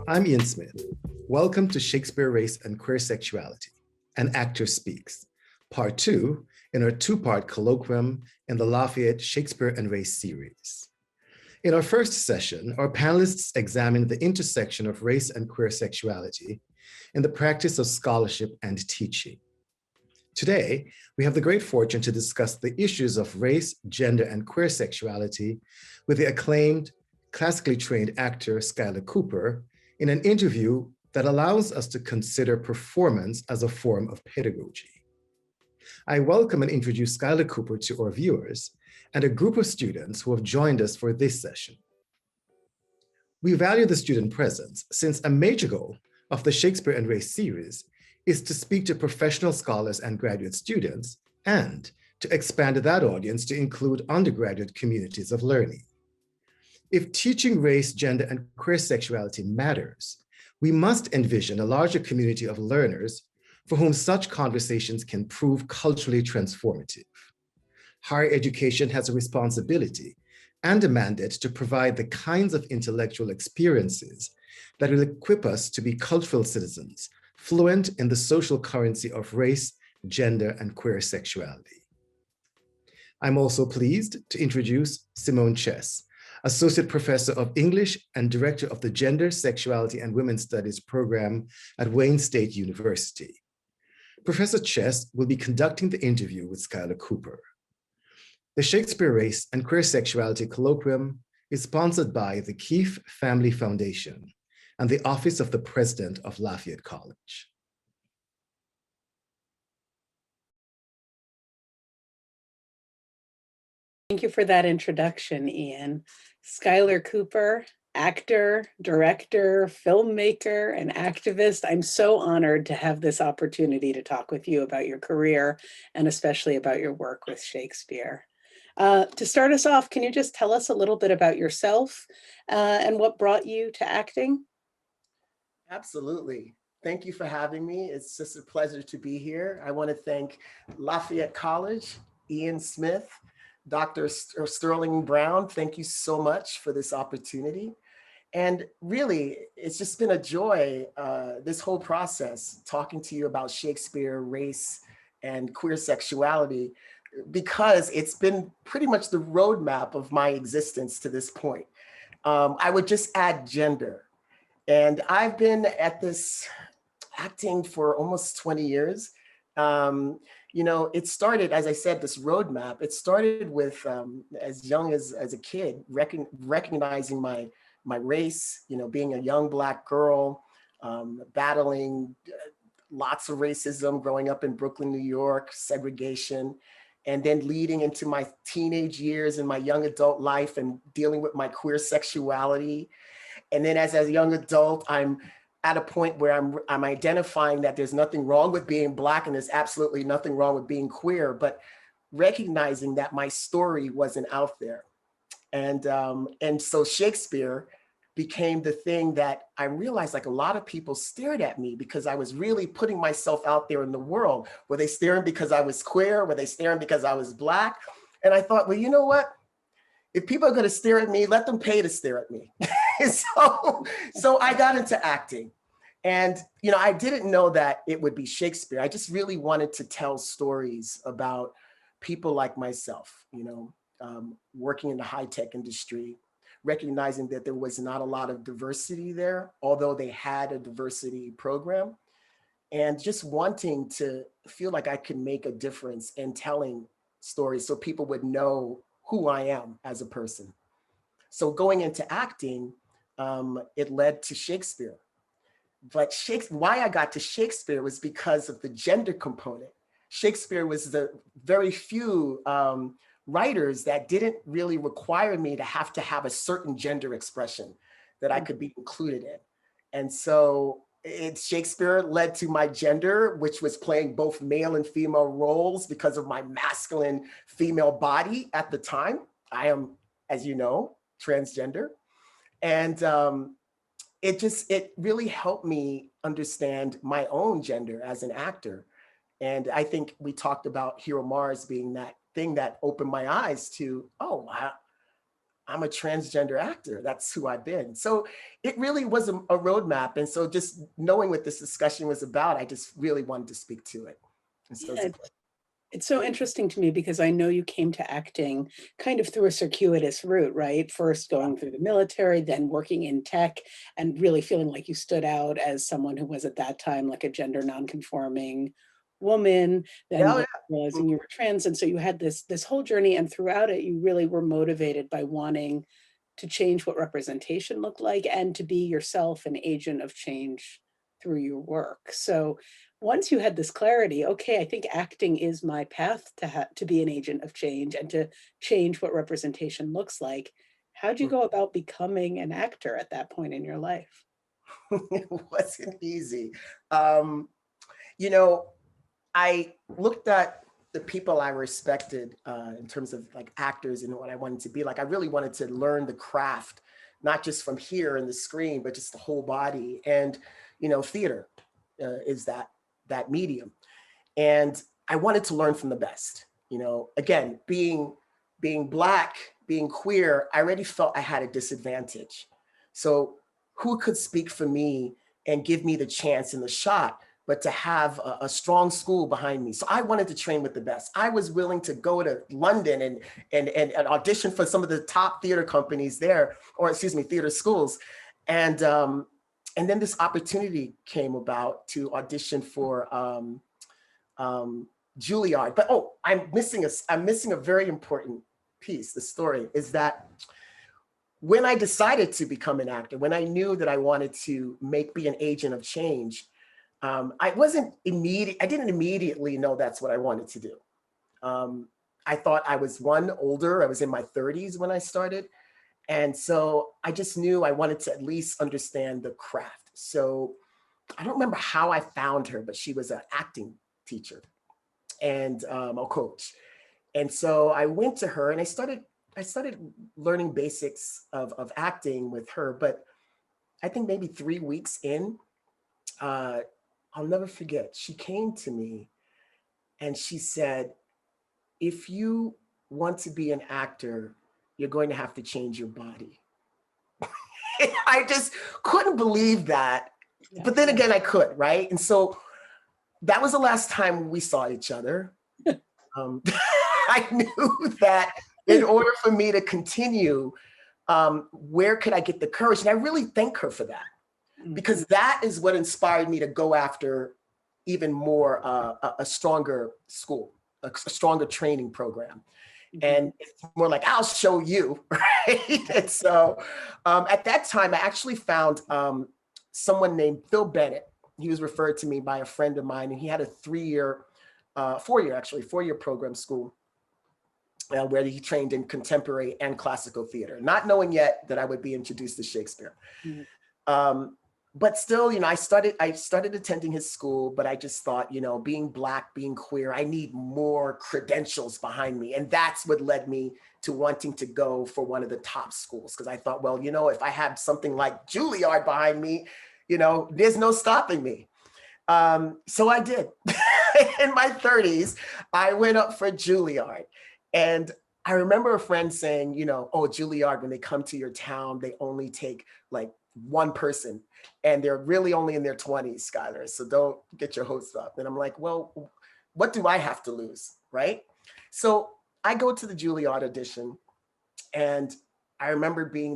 I'm Ian Smith. Welcome to Shakespeare, Race, and Queer Sexuality, An Actor Speaks, Part 2 in our two-part colloquium in the Lafayette Shakespeare and Race series. In our first session, our panelists examined the intersection of race and queer sexuality in the practice of scholarship and teaching. Today, we have the great fortune to discuss the issues of race, gender, and queer sexuality with the acclaimed, classically trained actor Skylar Cooper in an interview that allows us to consider performance as a form of pedagogy. I welcome and introduce Skylar Cooper to our viewers and a group of students who have joined us for this session. We value the student presence since a major goal of the Shakespeare and Race series is to speak to professional scholars and graduate students and to expand that audience to include undergraduate communities of learning. If teaching race, gender, and queer sexuality matters, we must envision a larger community of learners for whom such conversations can prove culturally transformative. Higher education has a responsibility and a mandate to provide the kinds of intellectual experiences that will equip us to be cultural citizens, fluent in the social currency of race, gender, and queer sexuality. I'm also pleased to introduce Simone Chess, Associate Professor of English and Director of the Gender, Sexuality, and Women's Studies program at Wayne State University. Professor Chess will be conducting the interview with Skylar Cooper. The Shakespeare Race and Queer Sexuality Colloquium is sponsored by the Keefe Family Foundation and the Office of the President of Lafayette College. Thank you for that introduction, Ian. Skylar Cooper, actor, director, filmmaker, and activist. I'm so honored to have this opportunity to talk with you about your career and especially about your work with Shakespeare. To start us off, can you just tell us a little bit about yourself and what brought you to acting? Absolutely. Thank you for having me. It's just a pleasure to be here. I want to thank Lafayette College, Ian Smith, Dr. Sterling Brown. Thank you so much for this opportunity. And really, it's just been a joy, this whole process, talking to you about Shakespeare, race, and queer sexuality, because it's been pretty much the roadmap of my existence to this point. I would just add gender. And I've been at this acting for almost 20 years. You know, it started, as I said, this roadmap, it started with as young as a kid, recognizing my race, you know, being a young Black girl, battling lots of racism, growing up in Brooklyn, New York, segregation, and then leading into my teenage years and my young adult life and dealing with my queer sexuality. And then as a young adult, I'm at a point where I'm identifying that there's nothing wrong with being Black and there's absolutely nothing wrong with being queer, but recognizing that my story wasn't out there. And so Shakespeare became the thing that I realized, like, a lot of people stared at me because I was really putting myself out there in the world. Were they staring because I was queer? Were they staring because I was Black? And I thought, well, you know what? If people are going to stare at me, let them pay to stare at me. So I got into acting. And, you know, I didn't know that it would be Shakespeare. I just really wanted to tell stories about people like myself, you know, working in the high-tech industry, recognizing that there was not a lot of diversity there, although they had a diversity program, and just wanting to feel like I could make a difference in telling stories so people would know who I am as a person. So going into acting, it led to Shakespeare. But why I got to Shakespeare was because of the gender component. Shakespeare was the very few writers that didn't really require me to have a certain gender expression that I could be included in. And so Shakespeare led to my gender, which was playing both male and female roles because of my masculine female body at the time. I am, as you know, transgender. And it really helped me understand my own gender as an actor. And I think we talked about Hero Mars being that thing that opened my eyes to, oh, I'm a transgender actor. That's who I've been. So it really was a roadmap. And so just knowing what this discussion was about, I just really wanted to speak to it. And so Yeah, it's so interesting to me because I know you came to acting kind of through a circuitous route, right? First going through the military, then working in tech, and really feeling like you stood out as someone who was at that time like a gender nonconforming woman, then yeah, realizing you were trans. And so you had this whole journey, and throughout it, you really were motivated by wanting to change what representation looked like and to be yourself an agent of change through your work. So once you had this clarity, okay, I think acting is my path to be an agent of change and to change what representation looks like. How'd you go about becoming an actor at that point in your life? it wasn't easy. You know, I looked at the people I respected in terms of like actors and what I wanted to be like. I really wanted to learn the craft, not just from here in the screen, but just the whole body. And, you know, theater is that medium. And I wanted to learn from the best. You know, again, being Black, being queer, I already felt I had a disadvantage. So who could speak for me and give me the chance and the shot, but to have a strong school behind me. So I wanted to train with the best. I was willing to go to London and audition for some of the top theater companies there, or excuse me, theater schools. And then this opportunity came about to audition for Juilliard. But I'm missing a very important piece. The story is that when I decided to become an actor, when I knew that I wanted to be an agent of change, I didn't immediately know that's what I wanted to do. I thought I was older. I was in my 30s when I started. And so I just knew I wanted to at least understand the craft. So I don't remember how I found her, but she was an acting teacher and a coach. And so I went to her and I started learning basics of acting with her. But I think maybe 3 weeks in, I'll never forget, she came to me and she said, if you want to be an actor, you're going to have to change your body. I just couldn't believe that. Yeah. But then again, I could, right? And so that was the last time we saw each other. I knew that in order for me to continue, where could I get the courage? And I really thank her for that. Because that is what inspired me to go after even more a stronger school, a stronger training program. And it's more like, I'll show you, right? And so at that time, I actually found someone named Phil Bennett. He was referred to me by a friend of mine, and he had a four-year program school where he trained in contemporary and classical theater, not knowing yet that I would be introduced to Shakespeare. But still, you know, I started attending his school, but I just thought, you know, being Black, being queer, I need more credentials behind me. And that's what led me to wanting to go for one of the top schools. Because I thought, well, you know, if I have something like Juilliard behind me, you know, there's no stopping me. So I did. In my 30s, I went up for Juilliard. And I remember a friend saying, you know, oh, Juilliard, when they come to your town, they only take like one person. And they're really only in their 20s, Skylar. So don't get your hopes up. And I'm like, well, what do I have to lose, right? So I go to the Juilliard audition, and I remember being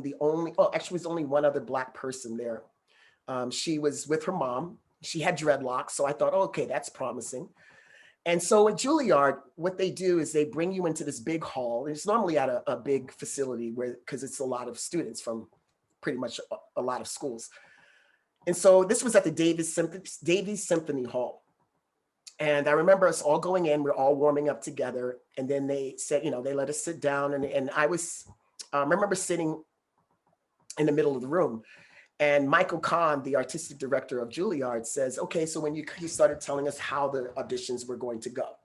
actually was only one other Black person there. She was with her mom. She had dreadlocks. So I thought, oh, okay, that's promising. And so at Juilliard, what they do is they bring you into this big hall. It's normally at a big facility because it's a lot of students from pretty much a lot of schools. And so this was at the Davies Symphony Hall. And I remember us all going in, we're all warming up together. And then they said, you know, they let us sit down. And I remember sitting in the middle of the room. And Michael Kahn, the artistic director of Juilliard, says, okay, so he started telling us how the auditions were going to go.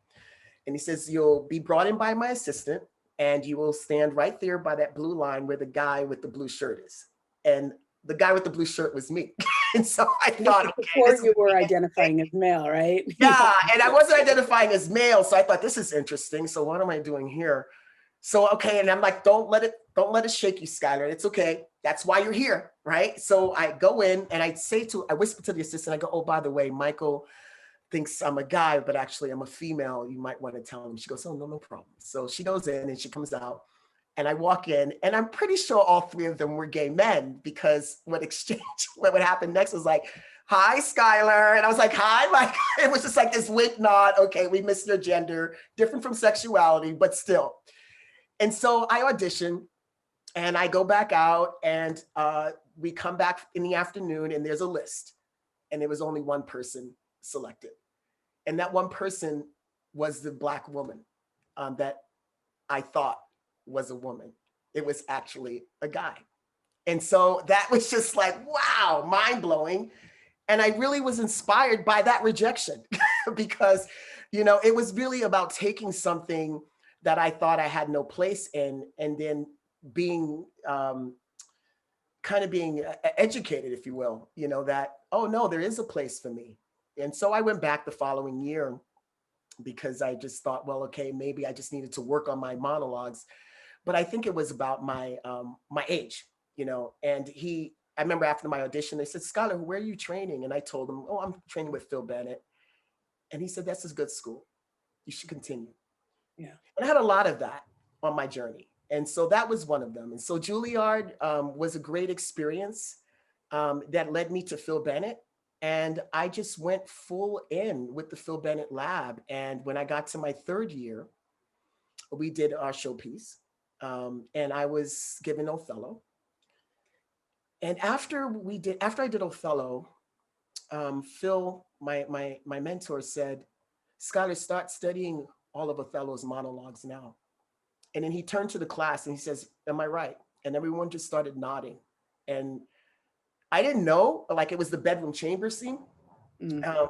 And he says, you'll be brought in by my assistant, and you will stand right there by that blue line where the guy with the blue shirt is. And the guy with the blue shirt was me. And so I thought, before you were identifying as male, right? Yeah, and I wasn't identifying as male. So I thought, this is interesting. So what am I doing here? So, okay. And I'm like, don't let it shake you, Skylar. It's okay. That's why you're here. Right. So I go in and I whisper to the assistant, I go, oh, by the way, Michael thinks I'm a guy, but actually I'm a female. You might want to tell him. She goes, oh, no problem. So she goes in and she comes out and I walk in and I'm pretty sure all three of them were gay men, because what would happen next was like, hi, Skylar. And I was like, hi, Mike. It was just like this wink nod. Okay, we missed your gender, different from sexuality, but still. And so I audition and I go back out and we come back in the afternoon and there's a list. And there was only one person selected. And that one person was the Black woman that I thought was a woman. It was actually a guy. And so that was just like, wow, mind blowing. And I really was inspired by that rejection because, it was really about taking something that I thought I had no place in and then being kind of being educated, if you will, that, oh no, there is a place for me. And so I went back the following year because I just thought, well, okay, maybe I just needed to work on my monologues. But I think it was about my age, and I remember after my audition, they said, Skylar, where are you training? And I told them, oh, I'm training with Phil Bennett. And he said, that's a good school. You should continue. Yeah. And I had a lot of that on my journey. And so that was one of them. And so Juilliard was a great experience that led me to Phil Bennett. And I just went full in with the Phil Bennett lab. And when I got to my third year, we did our showpiece. And I was given Othello. And after I did Othello, Phil, my mentor, said, Skylar, start studying all of Othello's monologues now. And then he turned to the class and he says, am I right? And everyone just started nodding. And I didn't know, like it was the bedroom chamber scene. Mm-hmm.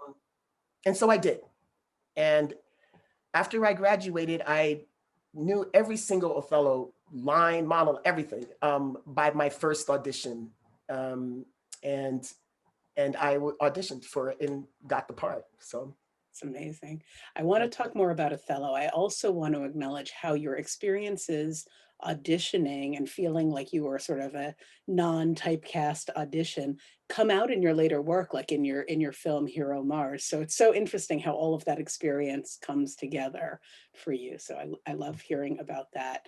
And so I did. And after I graduated, I knew every single Othello line, monologue, everything by my first audition. And I auditioned for it and got the part. So it's amazing. I want to talk more about Othello. I also want to acknowledge how your experiences auditioning and feeling like you were sort of a non-typecast audition come out in your later work, like in your film Hero Mars. So it's so interesting how all of that experience comes together for you. So I love hearing about that.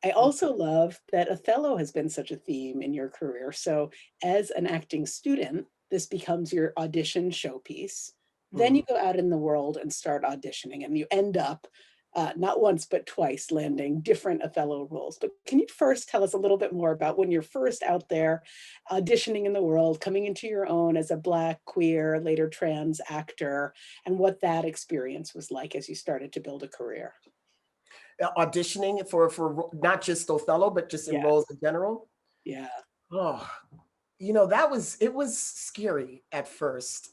I also love that Othello has been such a theme in your career. So as an acting student, this becomes your audition showpiece. Then you go out in the world and start auditioning, and you end up not once, but twice landing different Othello roles. But can you first tell us a little bit more about when you're first out there auditioning in the world, coming into your own as a Black, queer, later trans actor, and what that experience was like as you started to build a career? Auditioning for not just Othello, but just in roles in general? Yeah. Oh, it was scary at first.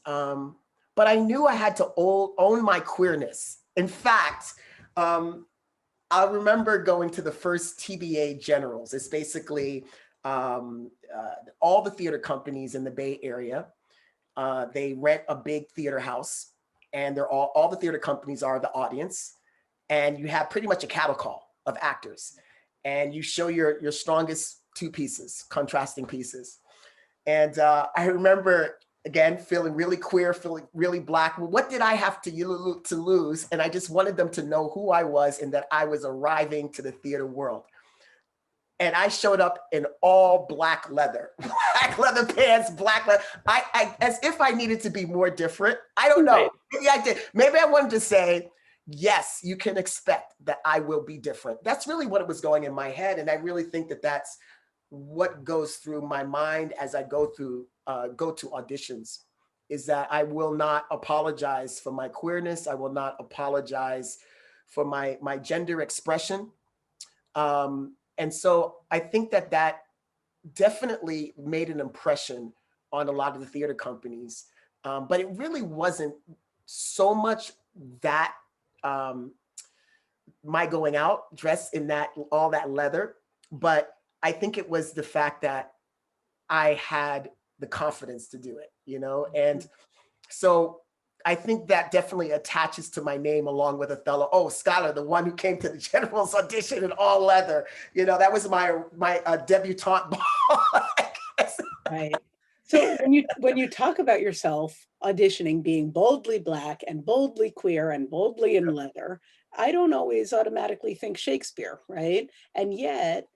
But I knew I had to own my queerness. In fact, I remember going to the first TBA Generals. It's basically all the theater companies in the Bay Area. They rent a big theater house, and they're all the theater companies are the audience. And you have pretty much a cattle call of actors. And you show your strongest two pieces, contrasting pieces. And I remember, again, feeling really queer, feeling really Black. What did I have to lose? And I just wanted them to know who I was and that I was arriving to the theater world. And I showed up in all black leather pants, black leather. I as if I needed to be more different. I don't know. Maybe I did. Maybe I wanted to say, yes, you can expect that I will be different. That's really what it was going in my head. And I really think that that's what goes through my mind as I go to auditions, is that I will not apologize for my queerness. I will not apologize for my gender expression. And so I think that definitely made an impression on a lot of the theater companies. But it really wasn't so much that my going out dressed in all that leather, but I think it was the fact that I had the confidence to do it, And so I think that definitely attaches to my name along with Othello. Oh, Schuyler, the one who came to the general's audition in all leather. You know, that was my debutante ball. I guess. Right. So when you talk about yourself auditioning, being boldly Black and boldly queer and boldly in leather, I don't always automatically think Shakespeare, right? And yet,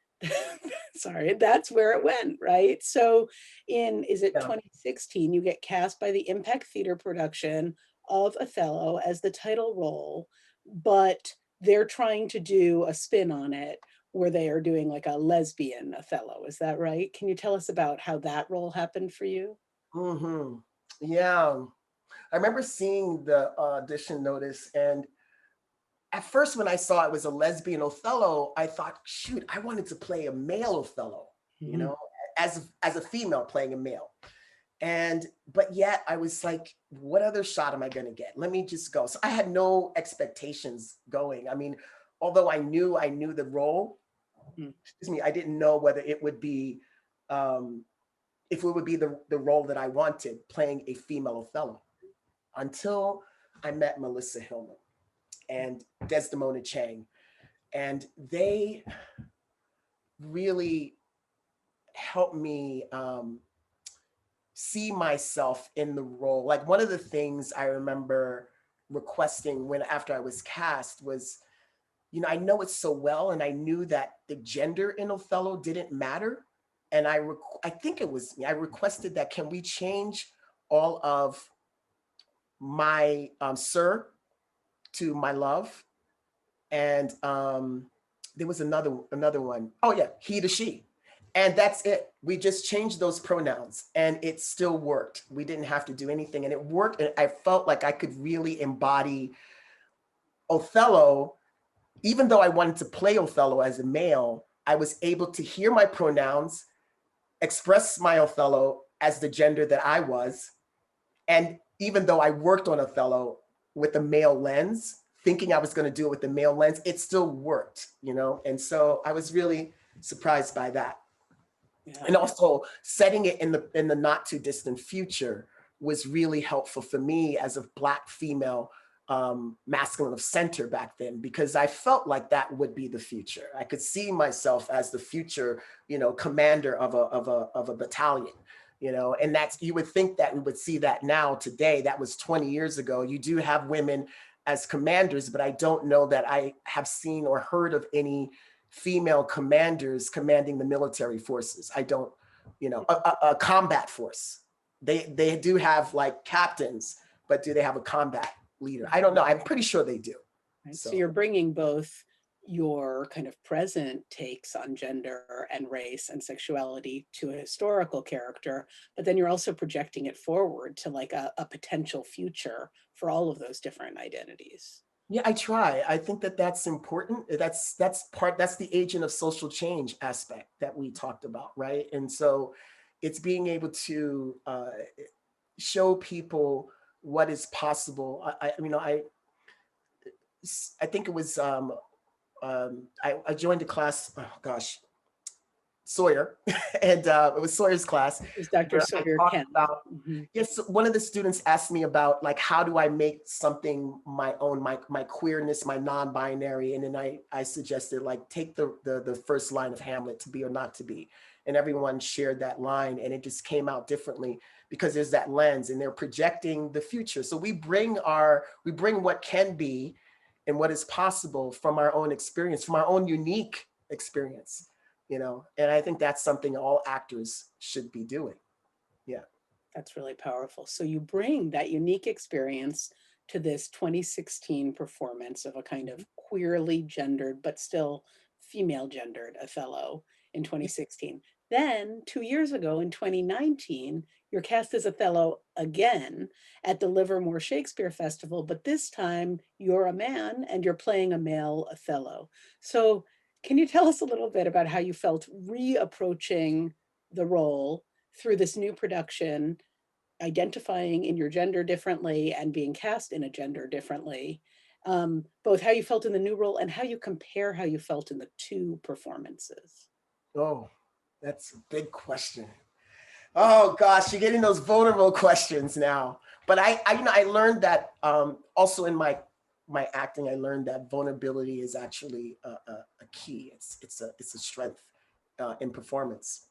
sorry, that's where it went, right? So is it Yeah. 2016, you get cast by the Impact Theater production of Othello as the title role, but they're trying to do a spin on it where they are doing like a lesbian Othello. Is that right? Can you tell us about how that role happened for you? Mm-hmm. Yeah. I remember seeing the audition notice, and at first when I saw it was a lesbian Othello, I thought, shoot, I wanted to play a male Othello, you know, as a female playing a male. But yet I was like, what other shot am I going to get? Let me just go. So I had no expectations going. I mean, although I knew the role, excuse me, I didn't know whether it would be, if it would be the role that I wanted, playing a female Othello, until I met Melissa Hillman and Desdemona Chang. And they really helped me see myself in the role. Like, one of the things I remember requesting after I was cast was, you know, I know it so well, and I knew that the gender in Othello didn't matter. And I think it was me. I requested that, can we change all of my sir to my love? And there was another one. Oh yeah, he to she. And that's it. We just changed those pronouns and it still worked. We didn't have to do anything, and it worked. And I felt like I could really embody Othello. Even though I wanted to play Othello as a male, I was able to hear my pronouns, express my Othello as the gender that I was. And even though I worked on Othello with a male lens, thinking I was going to do it with the male lens, it still worked, you know? And so I was really surprised by that. Yeah. And also setting it in the not too distant future was really helpful for me as a Black female masculine of center back then, because I felt like that would be the future. I could see myself as the future, you know, commander of a battalion, you know, and you would think that we would see that now today. That was 20 years ago. You do have women as commanders, but I don't know that I have seen or heard of any female commanders commanding the military forces. I don't, you know, a combat force. They do have like captains, but do they have a combat leader? I don't know. I'm pretty sure they do. Right. So you're bringing both your kind of present takes on gender and race and sexuality to a historical character, but then you're also projecting it forward to like a potential future for all of those different identities. Yeah, I try. I think that that's important. That's the agent of social change aspect that we talked about, right? And so it's being able to show people what is possible. I think it was I joined a class. Oh gosh, Sawyer, and it was Sawyer's class. It was Dr. Sawyer Kent. Yes, one of the students asked me about like, how do I make something my own, my queerness, my non-binary, and then I suggested like, take the first line of Hamlet, to be or not to be, and everyone shared that line, and it just came out differently because there's that lens, and they're projecting the future. So we bring what can be and what is possible from our own experience, from our own unique experience. You know, and I think that's something all actors should be doing. Yeah. That's really powerful. So you bring that unique experience to this 2016 performance of a kind of queerly gendered, but still female gendered Othello in 2016. Then 2 years ago in 2019, you're cast as Othello again at the Livermore Shakespeare Festival, but this time you're a man and you're playing a male Othello. So can you tell us a little bit about how you felt reapproaching the role through this new production, identifying in your gender differently and being cast in a gender differently, both how you felt in the new role and how you compare how you felt in the two performances? Oh, that's a big question. Oh gosh, you're getting those vulnerable questions now. But I learned that also in my acting, I learned that vulnerability is actually a key. It's a strength in performance.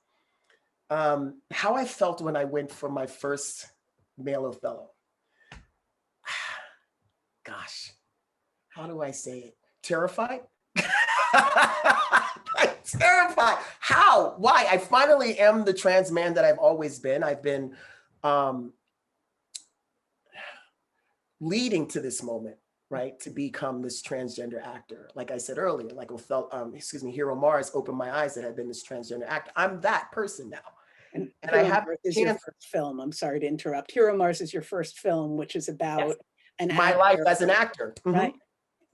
How I felt when I went for my first male Othello. Gosh, how do I say it? Terrified? Terrified. How? Why? I finally am the trans man that I've always been. I've been leading to this moment, right? To become this transgender actor. Like I said earlier, like Othello, Hero Mars opened my eyes that I've been this transgender actor. I'm that person now. And I have is your first film. I'm sorry to interrupt. Hero Mars is your first film, which is about my life as an actor. Right.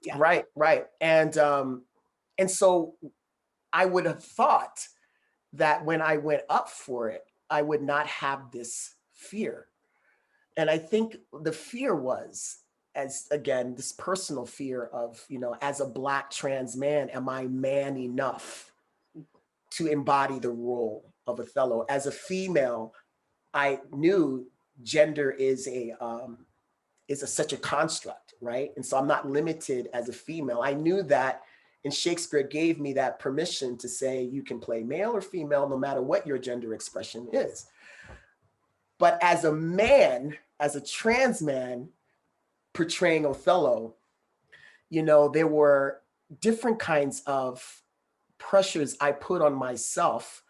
Yeah. Right. And so I would have thought that when I went up for it, I would not have this fear. And I think the fear was, as again, this personal fear of, as a Black trans man, am I man enough to embody the role of Othello? As a female, I knew gender is such a construct, right? And so I'm not limited as a female. I knew that, and Shakespeare gave me that permission to say you can play male or female no matter what your gender expression is. But as a man, as a trans man portraying Othello, there were different kinds of pressures I put on myself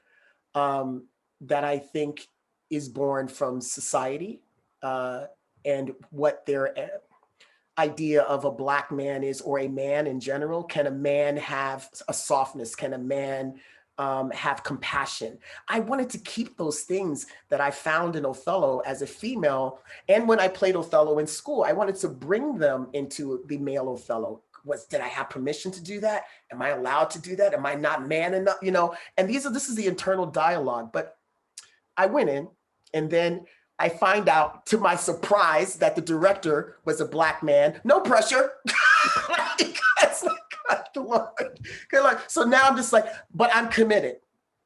that I think is born from society and what their idea of a Black man is, or a man in general. Can a man have a softness? Can a man have compassion? I wanted to keep those things that I found in Othello as a female. And when I played Othello in school, I wanted to bring them into the male Othello. Did I have permission to do that? Am I allowed to do that? Am I not man enough? And this is the internal dialogue. But I went in, and then I find out, to my surprise, that the director was a Black man. No pressure. Good luck. So now I'm just like, but I'm committed.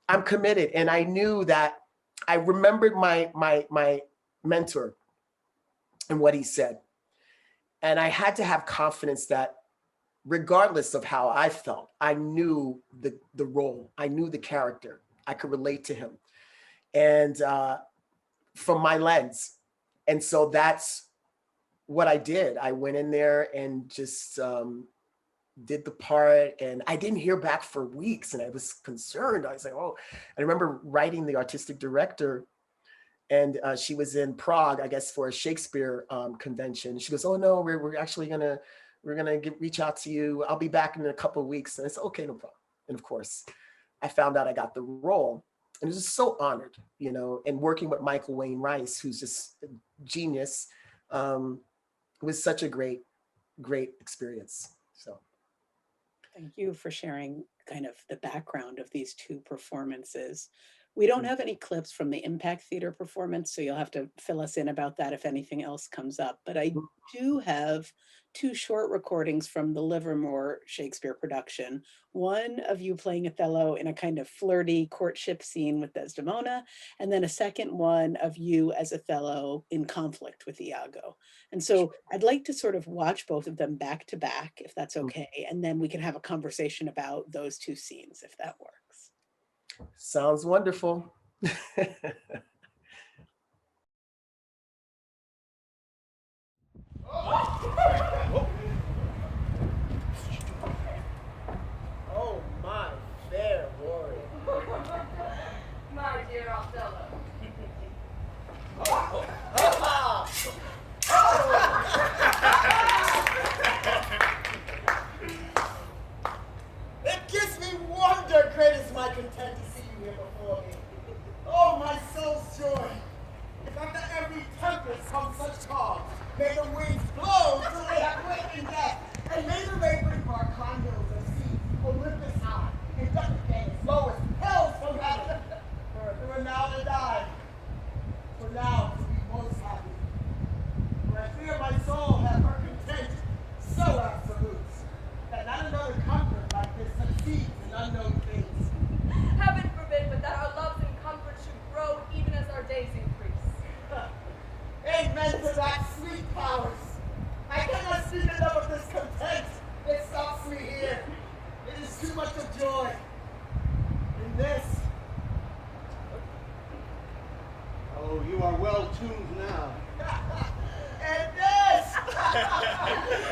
And I knew that I remembered my mentor and what he said. And I had to have confidence that regardless of how I felt, I knew the role, I knew the character, I could relate to him. And from my lens. And so that's what I did. I went in there and just did the part, and I didn't hear back for weeks, and I was concerned. I was like, oh, I remember writing the artistic director, and she was in Prague, I guess, for a Shakespeare convention. She goes, oh no, we're actually gonna reach out to you. I'll be back in a couple of weeks. And I said, okay, no problem. And of course, I found out I got the role. And I was just so honored, and working with Michael Wayne Rice, who's just a genius, was such a great experience. So. Thank you for sharing kind of the background of these two performances. We don't have any clips from the Impact Theater performance, so you'll have to fill us in about that if anything else comes up. But I do have two short recordings from the Livermore Shakespeare production. One of you playing Othello in a kind of flirty courtship scene with Desdemona, and then a second one of you as Othello in conflict with Iago. And so I'd like to sort of watch both of them back to back, if that's okay, and then we can have a conversation about those two scenes, if that works. Sounds wonderful. Oh my fair warrior. My dear Othello. It gives me wonder, great is my content to see you here before me. Oh, my soul's joy. If after every tempest comes such calm, may the winds blow till they have wakened death, and may the vapory bark climb hills and see Olympus high, and duck again as low as hells from heaven. For now to die, for now to be most happy. For I fear my soul hath her content so absolute, that not another comfort like this succeeds in unknown things. Heaven forbid, but that our loves and comforts should grow even as our days increase. Amen to that Oh, you are well tuned now. And this,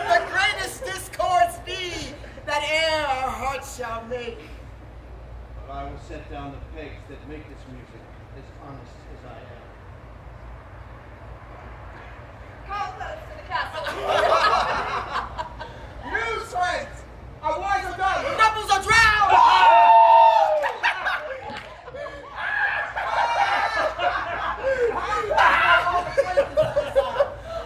the greatest discords be that e'er our hearts shall make. But I will set down the pegs that make this music as honest as I am. Come with us to the castle. New strength! Our wars are done! The rebels are drowned!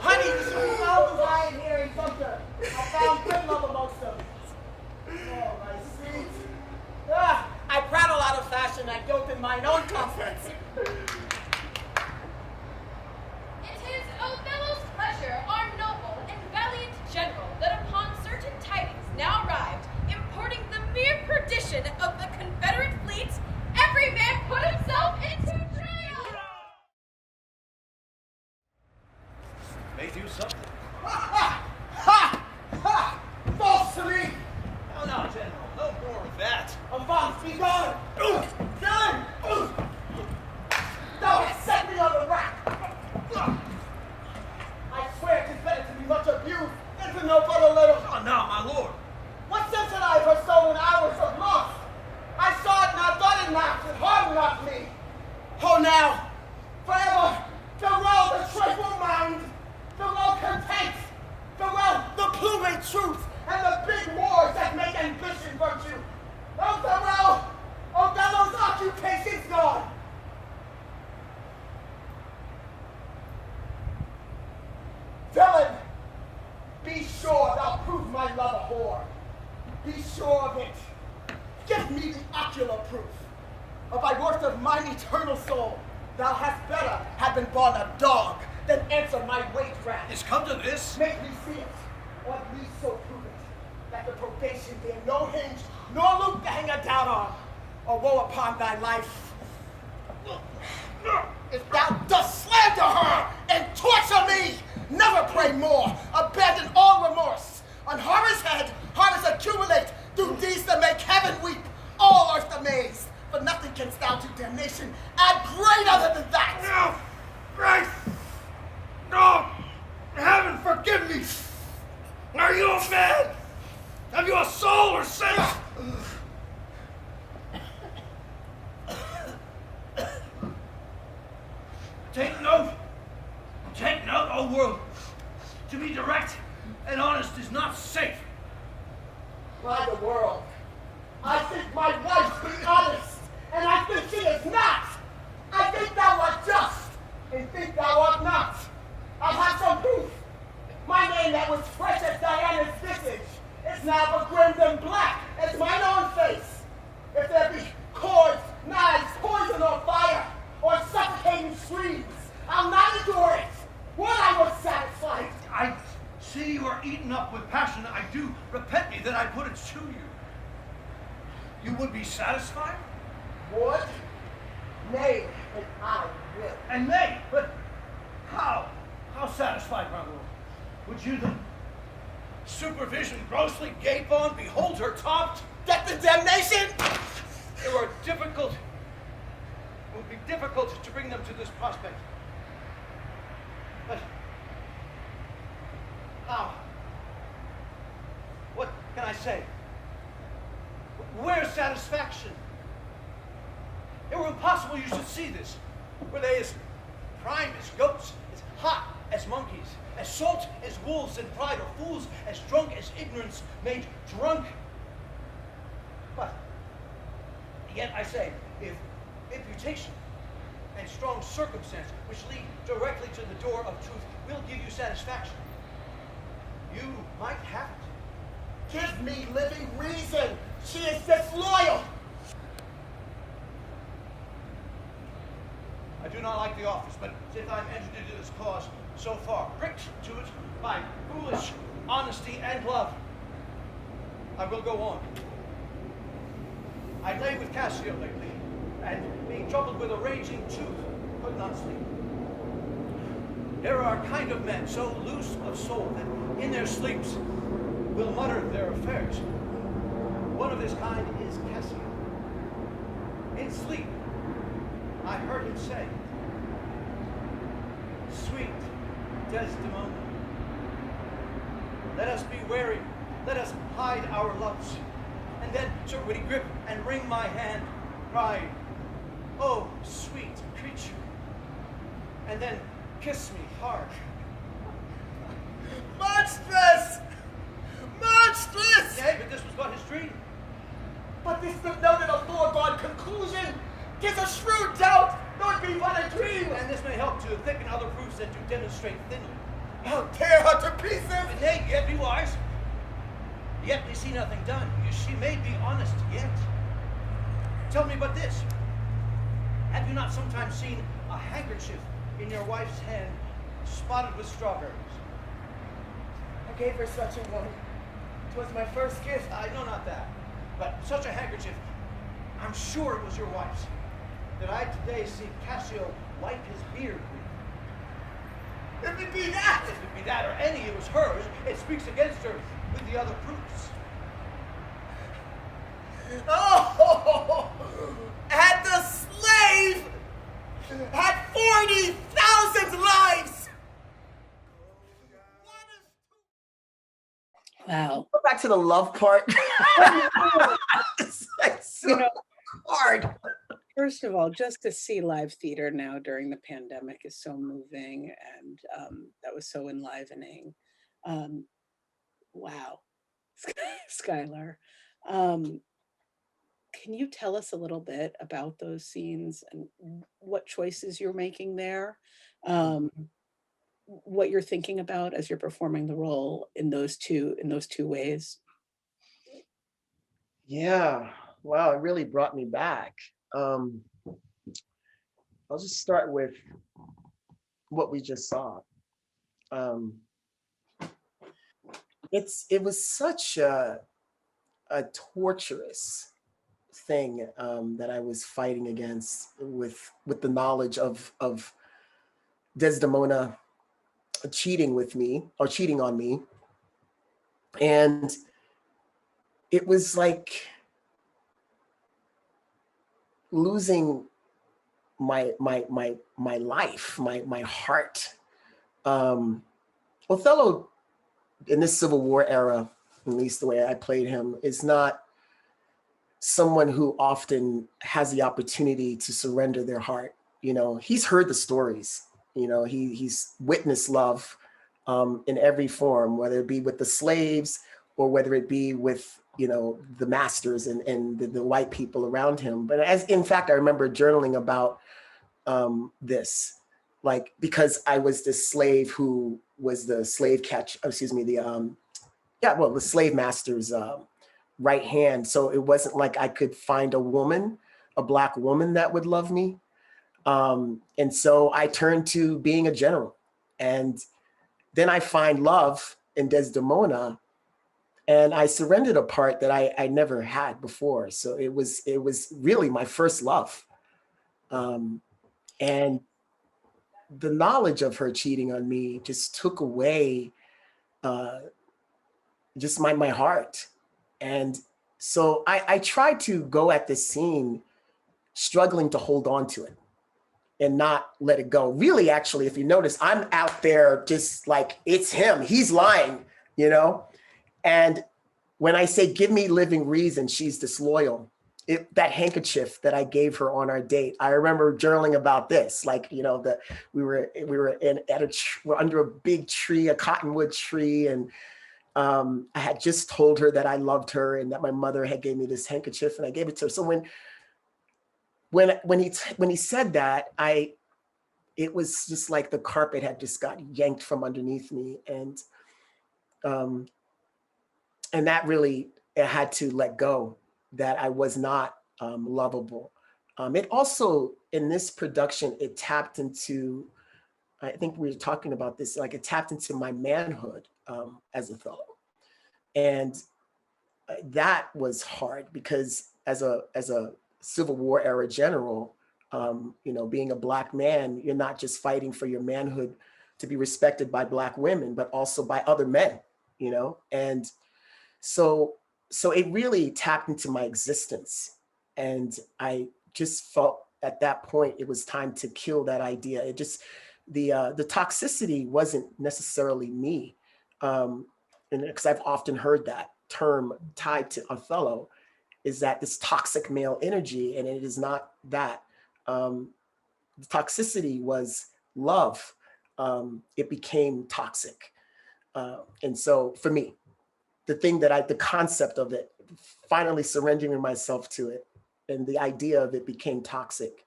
Honey, the sweet mouth I am here in Sumter. I found good love amongst them. Oh, my sweet. I prattle out of fashion and guilt in mine own confidence. It is Othello's pleasure, our noble and valiant general, that upon certain tidings now arrived, importing the mere perdition of the Confederate fleets, every man put himself into jail. May do something. False to me! No, no, General. No more of that. Avance, be gone! Done! Thou hast set me on the rack! I swear 'tis better to be much abused than to know but a little. Oh, now, my lord. What sense had I for stolen hours of loss? I saw it not, thought it not, it harmed not me. Oh, now, forever, farewell the tranquil mind, farewell content, farewell the pluming truth, and the big wars that make ambition virtue. Oh, farewell, Othello's occupation's gone. Villain, be sure thou prove my love a whore. Be sure of it. Give me the ocular proof of thy worth of mine eternal soul. Thou hast better have been born a dog than answer my wage grant. It's come to this? Make me see it, or at least so prove it, that the probation bear no hinge, nor loop to hang a doubt on, or woe upon thy life. If thou dost slander her and torture me, never pray more, abandon all remorse. On horror's head, horrors accumulate, through deeds that make heaven weep, all earth amazed. But nothing canst thou to damnation add greater than that. No! Christ! No! Heaven, forgive me! Are you a man? Have you a soul or sense? Take note, O world. To be direct and honest is not safe. By the world, I think my wife be honest, and I think she is not. I think thou art just, and think thou art not. I have some proof. My name that was fresh as Diana's visage is now begrimed and black as mine own face. If there be cords, knives, poison, or fire, or suffocating streams, I'll not endure it. One I was satisfied. I see you are eaten up with passion. I do repent me that I put it to you. You would be satisfied? Would? Nay, and I will. And may, but how? How satisfied, my lord? Would you the supervision grossly gape on, behold her topped? Death and damnation? It would be difficult to bring them to this prospect. But how? What can I say? Where's satisfaction? It were impossible you should see this. Were they as prime as goats, as hot as monkeys, as salt as wolves in pride, or fools as drunk as ignorance made drunk? But yet I say, if imputation and strong circumstance which lead directly to the door of truth will give you satisfaction, you might have it. Give me living reason. She is disloyal. I do not like the office, but since I'm entered into this cause so far, pricked to it by foolish honesty and love, I will go on. I lay with Cassio lately, and being troubled with a raging tooth, could not sleep. There are kind of men so loose of soul that in their sleeps will mutter their affairs. One of this kind is Cassio. In sleep, I heard him say, Desdemona. Let us be wary, let us hide our loves. And then, Sir, would he grip and wring my hand, cry, oh, sweet creature, and then kiss me hard. Monstrous! Monstrous! Nay, but this was but his dream. But this is noted a foregone conclusion. 'Tis a shrewd doubt, though it be but a dream. And this may help to thicken other proofs that do demonstrate thinly. I'll tear her to pieces. Nay, yet be wise. Yet we see nothing done. She may be honest yet. Tell me but this. Have you not sometimes seen a handkerchief in your wife's hand spotted with strawberries? I gave her such a one. 'Twas my first kiss. I know not that. But such a handkerchief, I'm sure it was your wife's. Did I today see Cassio wipe his beard with? If it be that! If it be that or any, it was hers. It speaks against her with the other proofs. Oh! And the slave had 40,000 lives! Wow. Go back to the love part. It's so You know, hard. first of all, just to see live theater now during the pandemic is so moving, and that was so enlivening. Wow, Skylar. Can you tell us a little bit about those scenes and what choices you're making there? What you're thinking about as you're performing the role in those two ways? Yeah, wow, it really brought me back. I'll just start with what we just saw. It was such a torturous thing that I was fighting against with the knowledge of Desdemona cheating with me or cheating on me. And it was like losing my life, my heart. Othello in this Civil War era, at least the way I played him, is not someone who often has the opportunity to surrender their heart. You know, he's heard the stories. You know, he's witnessed love in every form, whether it be with the slaves or whether it be with, you know, the masters and the white people around him. But in fact, I remember journaling about this, like, because I was this slave who was the slave the slave master's right hand. So it wasn't like I could find a Black woman that would love me. And so I turned to being a general, and then I find love in Desdemona, and I surrendered a part that I never had before. So it was really my first love. And the knowledge of her cheating on me just took away just my heart. And so I tried to go at this scene struggling to hold on to it and not let it go. Really, actually, if you notice, I'm out there just like, it's him, he's lying, you know? And when I say, give me living reason, she's disloyal. That handkerchief that I gave her on our date, I remember journaling about this, like, you know, that we were under a big tree, a cottonwood tree. And I had just told her that I loved her and that my mother had gave me this handkerchief, and I gave it to her. So when he said that, it was just like the carpet had just got yanked from underneath me. And that really, it had to let go, that I was not lovable. It also, in this production, it tapped into, I think we were talking about this, like it tapped into my manhood as Othello. And that was hard because as a Civil War era general, you know, being a Black man, you're not just fighting for your manhood to be respected by Black women, but also by other men, you know? And so it really tapped into my existence. And I just felt at that point, it was time to kill that idea. It just the toxicity wasn't necessarily me. And because I've often heard that term tied to Othello, is that this toxic male energy, and it is not that. The toxicity was love. It became toxic. And so for me, the concept of it, finally surrendering myself to it, and the idea of it became toxic.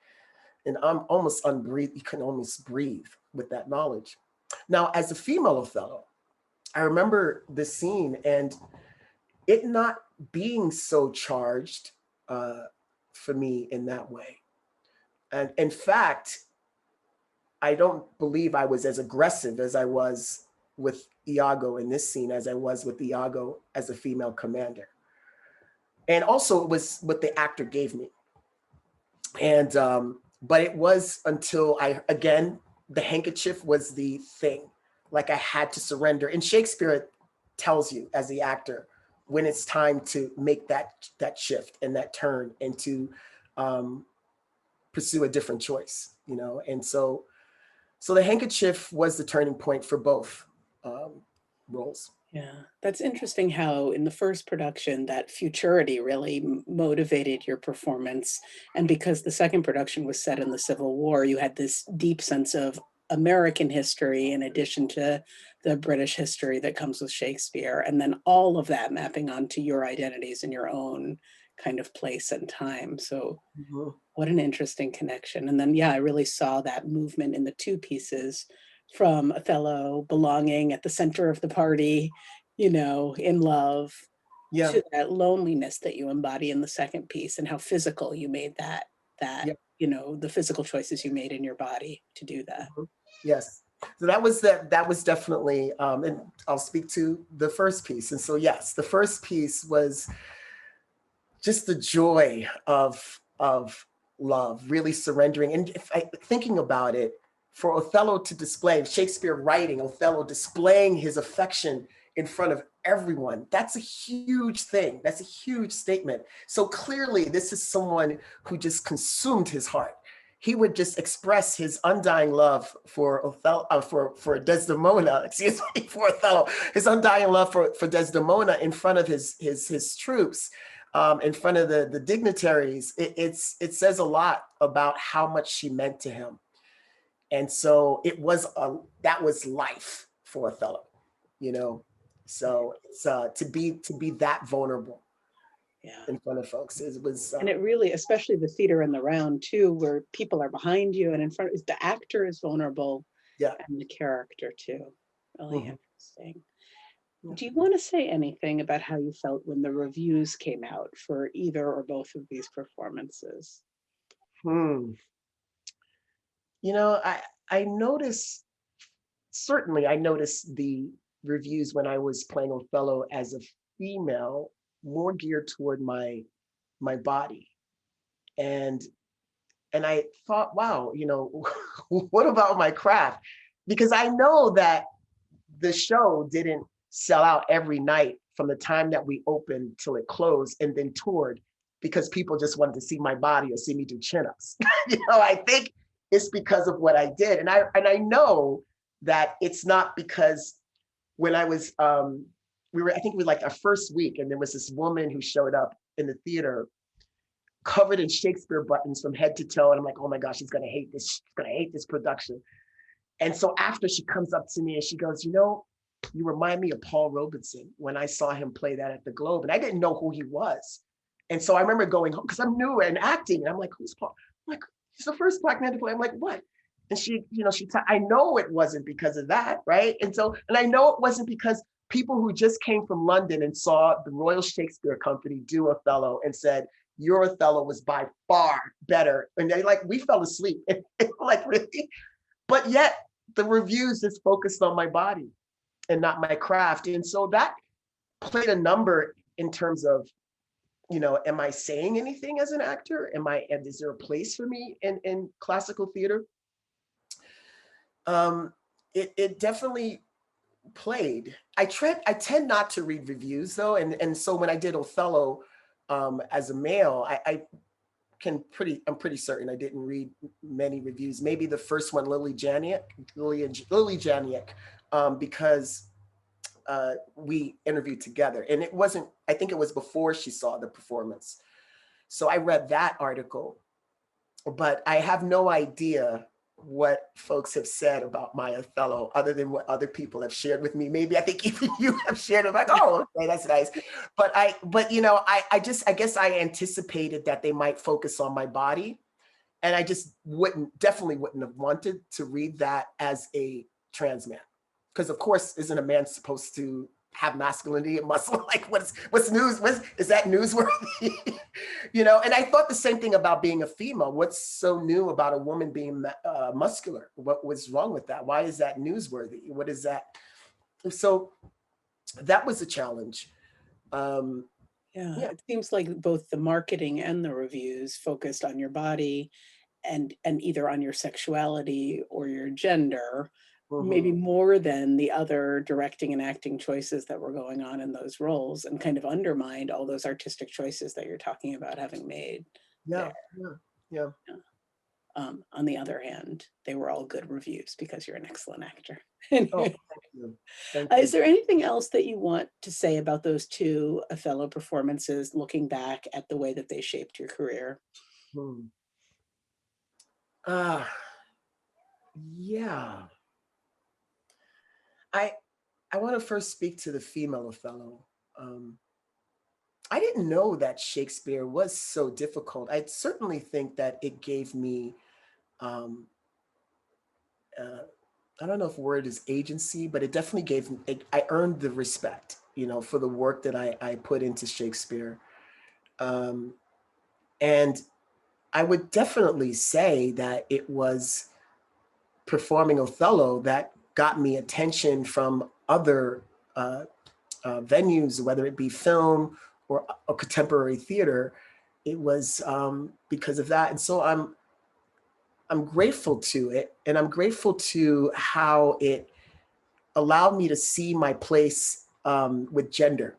And I'm almost unbreathe, you can almost breathe with that knowledge. Now, as a female Othello, I remember the scene and it not being so charged for me in that way. And in fact, I don't believe I was as aggressive as I was with Iago in this scene as I was with Iago as a female commander. And also it was what the actor gave me. And, but it was until again, the handkerchief was the thing. Like I had to surrender. And Shakespeare tells you as the actor, when it's time to make that shift and that turn and to pursue a different choice, And so the handkerchief was the turning point for both roles. Yeah, that's interesting how in the first production that futurity really motivated your performance. And because the second production was set in the Civil War, you had this deep sense of American history in addition to the British history that comes with Shakespeare. And then all of that mapping onto your identities in your own kind of place and time. So what an interesting connection. And then, yeah, I really saw that movement in the two pieces, from Othello belonging at the center of the party, in love, to that loneliness that you embody in the second piece, and how physical you made that, the physical choices you made in your body to do that. Yes. So that was definitely, and I'll speak to the first piece. And so, yes, the first piece was just the joy of love, really surrendering. And thinking about it, for Othello to display, Shakespeare writing, Othello displaying his affection in front of everyone, that's a huge thing. That's a huge statement. So clearly this is someone who just consumed his heart. He would just express his undying love for Othello, for Desdemona, excuse me, for Othello, his undying love for Desdemona in front of his troops, in front of the dignitaries. It says a lot about how much she meant to him. And so that was life for Othello, So it's to be that vulnerable, in front of folks. It was, and it really, especially the theater in the round too, where people are behind you and in front. The actor is vulnerable, and the character too. Really interesting. Do you want to say anything about how you felt when the reviews came out for either or both of these performances? I noticed the reviews when I was playing Othello as a female, more geared toward my body. And I thought, wow, what about my craft? Because I know that the show didn't sell out every night from the time that we opened till it closed and then toured, because people just wanted to see my body or see me do chin-ups. I think it's because of what I did. And I know that it's not because when I was, I think it was like our first week, and there was this woman who showed up in the theater covered in Shakespeare buttons from head to toe. And I'm like, oh my gosh, she's gonna hate this. She's gonna hate this production. And so after, she comes up to me and she goes, you remind me of Paul Robeson when I saw him play that at the Globe. And I didn't know who he was. And so I remember going home, because I'm new and acting. And I'm like, who's Paul? I'm like, he's the first Black man to play. I'm like, what? And she, I know it wasn't because of that, right? And I know it wasn't because people who just came from London and saw the Royal Shakespeare Company do Othello and said, your Othello was by far better. And they we fell asleep. Really? But yet the reviews just focused on my body and not my craft. And so that played a number in terms of, am I saying anything as an actor? Is there a place for me in classical theater? It definitely played. I tend not to read reviews though. And so when I did Othello as a male, I'm pretty certain I didn't read many reviews. Maybe the first one, Lily Janiak, because we interviewed together, and it wasn't, I think it was before she saw the performance. So I read that article, but I have no idea what folks have said about my Othello, other than what other people have shared with me. Maybe I think even you have shared. I'm like, oh, okay, that's nice. But you know, I guess I anticipated that they might focus on my body, and I just definitely wouldn't have wanted to read that as a trans man, because of course, isn't a man supposed to have masculinity and muscle? Like, what's news? Is that newsworthy? You know, and I thought the same thing about being a female. What's so new about a woman being muscular? What was wrong with that? Why is that newsworthy? What is that? So that was a challenge. Yeah, it seems like both the marketing and the reviews focused on your body and either on your sexuality or your gender, maybe more than the other directing and acting choices that were going on in those roles, and kind of undermined all those artistic choices that you're talking about having made. Yeah. On the other hand, they were all good reviews because you're an excellent actor. Oh, thank you. Thank you. Is there anything else that you want to say about those two Othello performances, looking back at the way that they shaped your career? Yeah. I want to first speak to the female Othello. I didn't know that Shakespeare was so difficult. I certainly think that it gave me, I don't know if word is agency, but it definitely gave me, I earned the respect, you know, for the work that I put into Shakespeare. And I would definitely say that it was performing Othello that got me attention from other venues, whether it be film or a contemporary theater. It was because of that. And so I'm grateful to it, and I'm grateful to how it allowed me to see my place with gender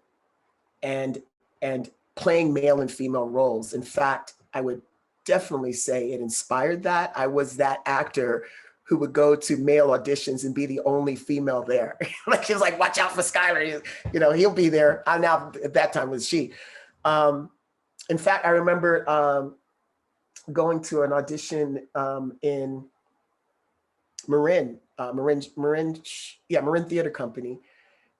and playing male and female roles. In fact, I would definitely say it inspired that. I was that actor who would go to male auditions and be the only female there. Like, she was like, watch out for Skylar, you know, he'll be there. I now, at that time, was she. In fact, I remember going to an audition in Marin Theater Company.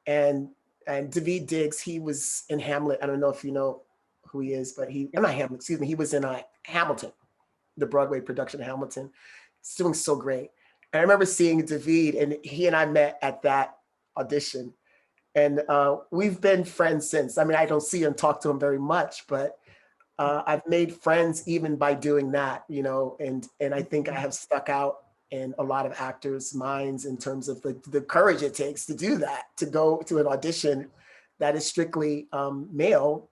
And David Diggs, he was in Hamlet. I don't know if you know who he is, but not Hamlet, excuse me. He was in Hamilton, the Broadway production of Hamilton. He's doing so great. And I remember seeing David, and he and I met at that audition. And we've been friends since. I mean, I don't see and talk to him very much, but I've made friends even by doing that, you know, and I think I have stuck out in a lot of actors' minds in terms of the courage it takes to do that, to go to an audition that is strictly male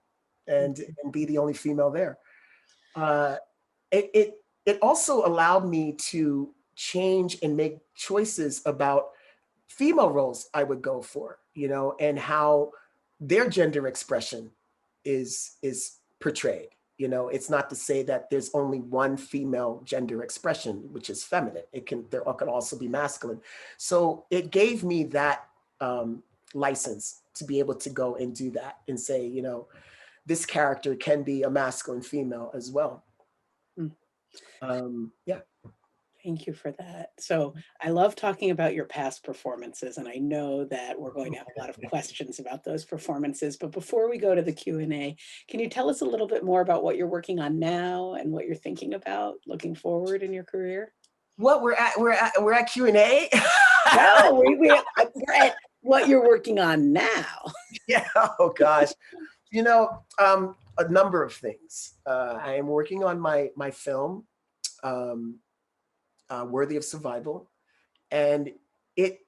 and be the only female there. It also allowed me to change and make choices about female roles I would go for, you know, and how their gender expression is portrayed. You know, it's not to say that there's only one female gender expression, which is feminine. There can also be masculine. So it gave me that license to be able to go and do that and say, you know, this character can be a masculine female as well. Yeah. Thank you for that. So I love talking about your past performances, and I know that we're going to have a lot of questions about those performances. But before we go to the Q&A, can you tell us a little bit more about what you're working on now and what you're thinking about looking forward in your career? What we're at Q&A? No, we're at what you're working on now. Yeah. Oh gosh. You know, a number of things. I am working on my film. Worthy of Survival, and it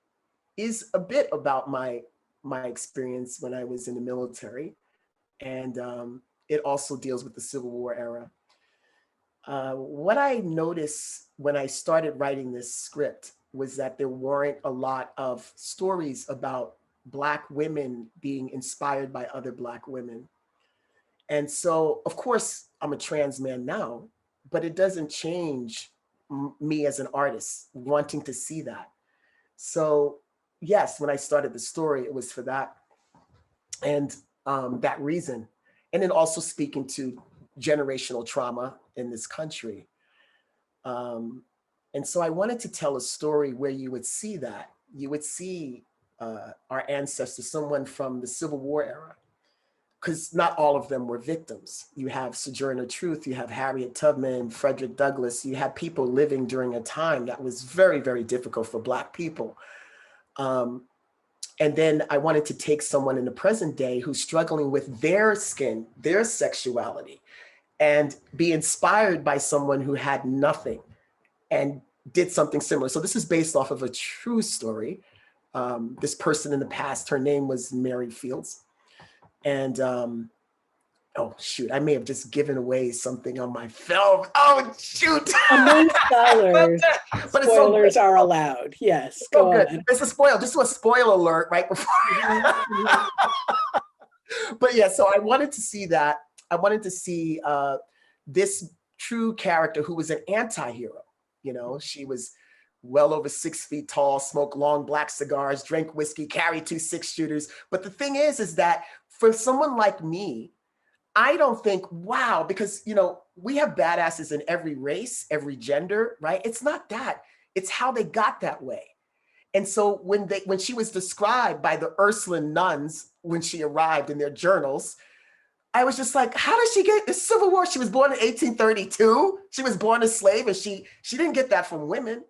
is a bit about my experience when I was in the military, and it also deals with the Civil War era. What I noticed when I started writing this script was that there weren't a lot of stories about Black women being inspired by other Black women. And so, of course, I'm a trans man now, but it doesn't change me as an artist wanting to see that. So yes, when I started the story, it was for that and that reason. And then also speaking to generational trauma in this country. And so I wanted to tell a story where you would see that. You would see our ancestors, someone from the Civil War era, because not all of them were victims. You have Sojourner Truth, you have Harriet Tubman, Frederick Douglass, you had people living during a time that was very, very difficult for Black people. And then I wanted to take someone in the present day who's struggling with their skin, their sexuality, and be inspired by someone who had nothing and did something similar. So this is based off of a true story. This person in the past, her name was Mary Fields. And oh shoot, I may have just given away something on my film. Oh shoot. Among scholars, but spoilers are allowed. Yes, go on. It's a spoil, just a spoiler alert right before. But yeah, so I wanted to see that. I wanted to see this true character who was an anti-hero. You know, she was well over 6 feet tall, smoked long black cigars, drank whiskey, carried 2 6-shooters. But the thing is that for someone like me, I don't think, wow, because, you know, we have badasses in every race, every gender, right? It's not that, it's how they got that way. And so when she was described by the Ursuline nuns, when she arrived in their journals, I was just like, how did she get the Civil War? She was born in 1832. She was born a slave, and she didn't get that from women.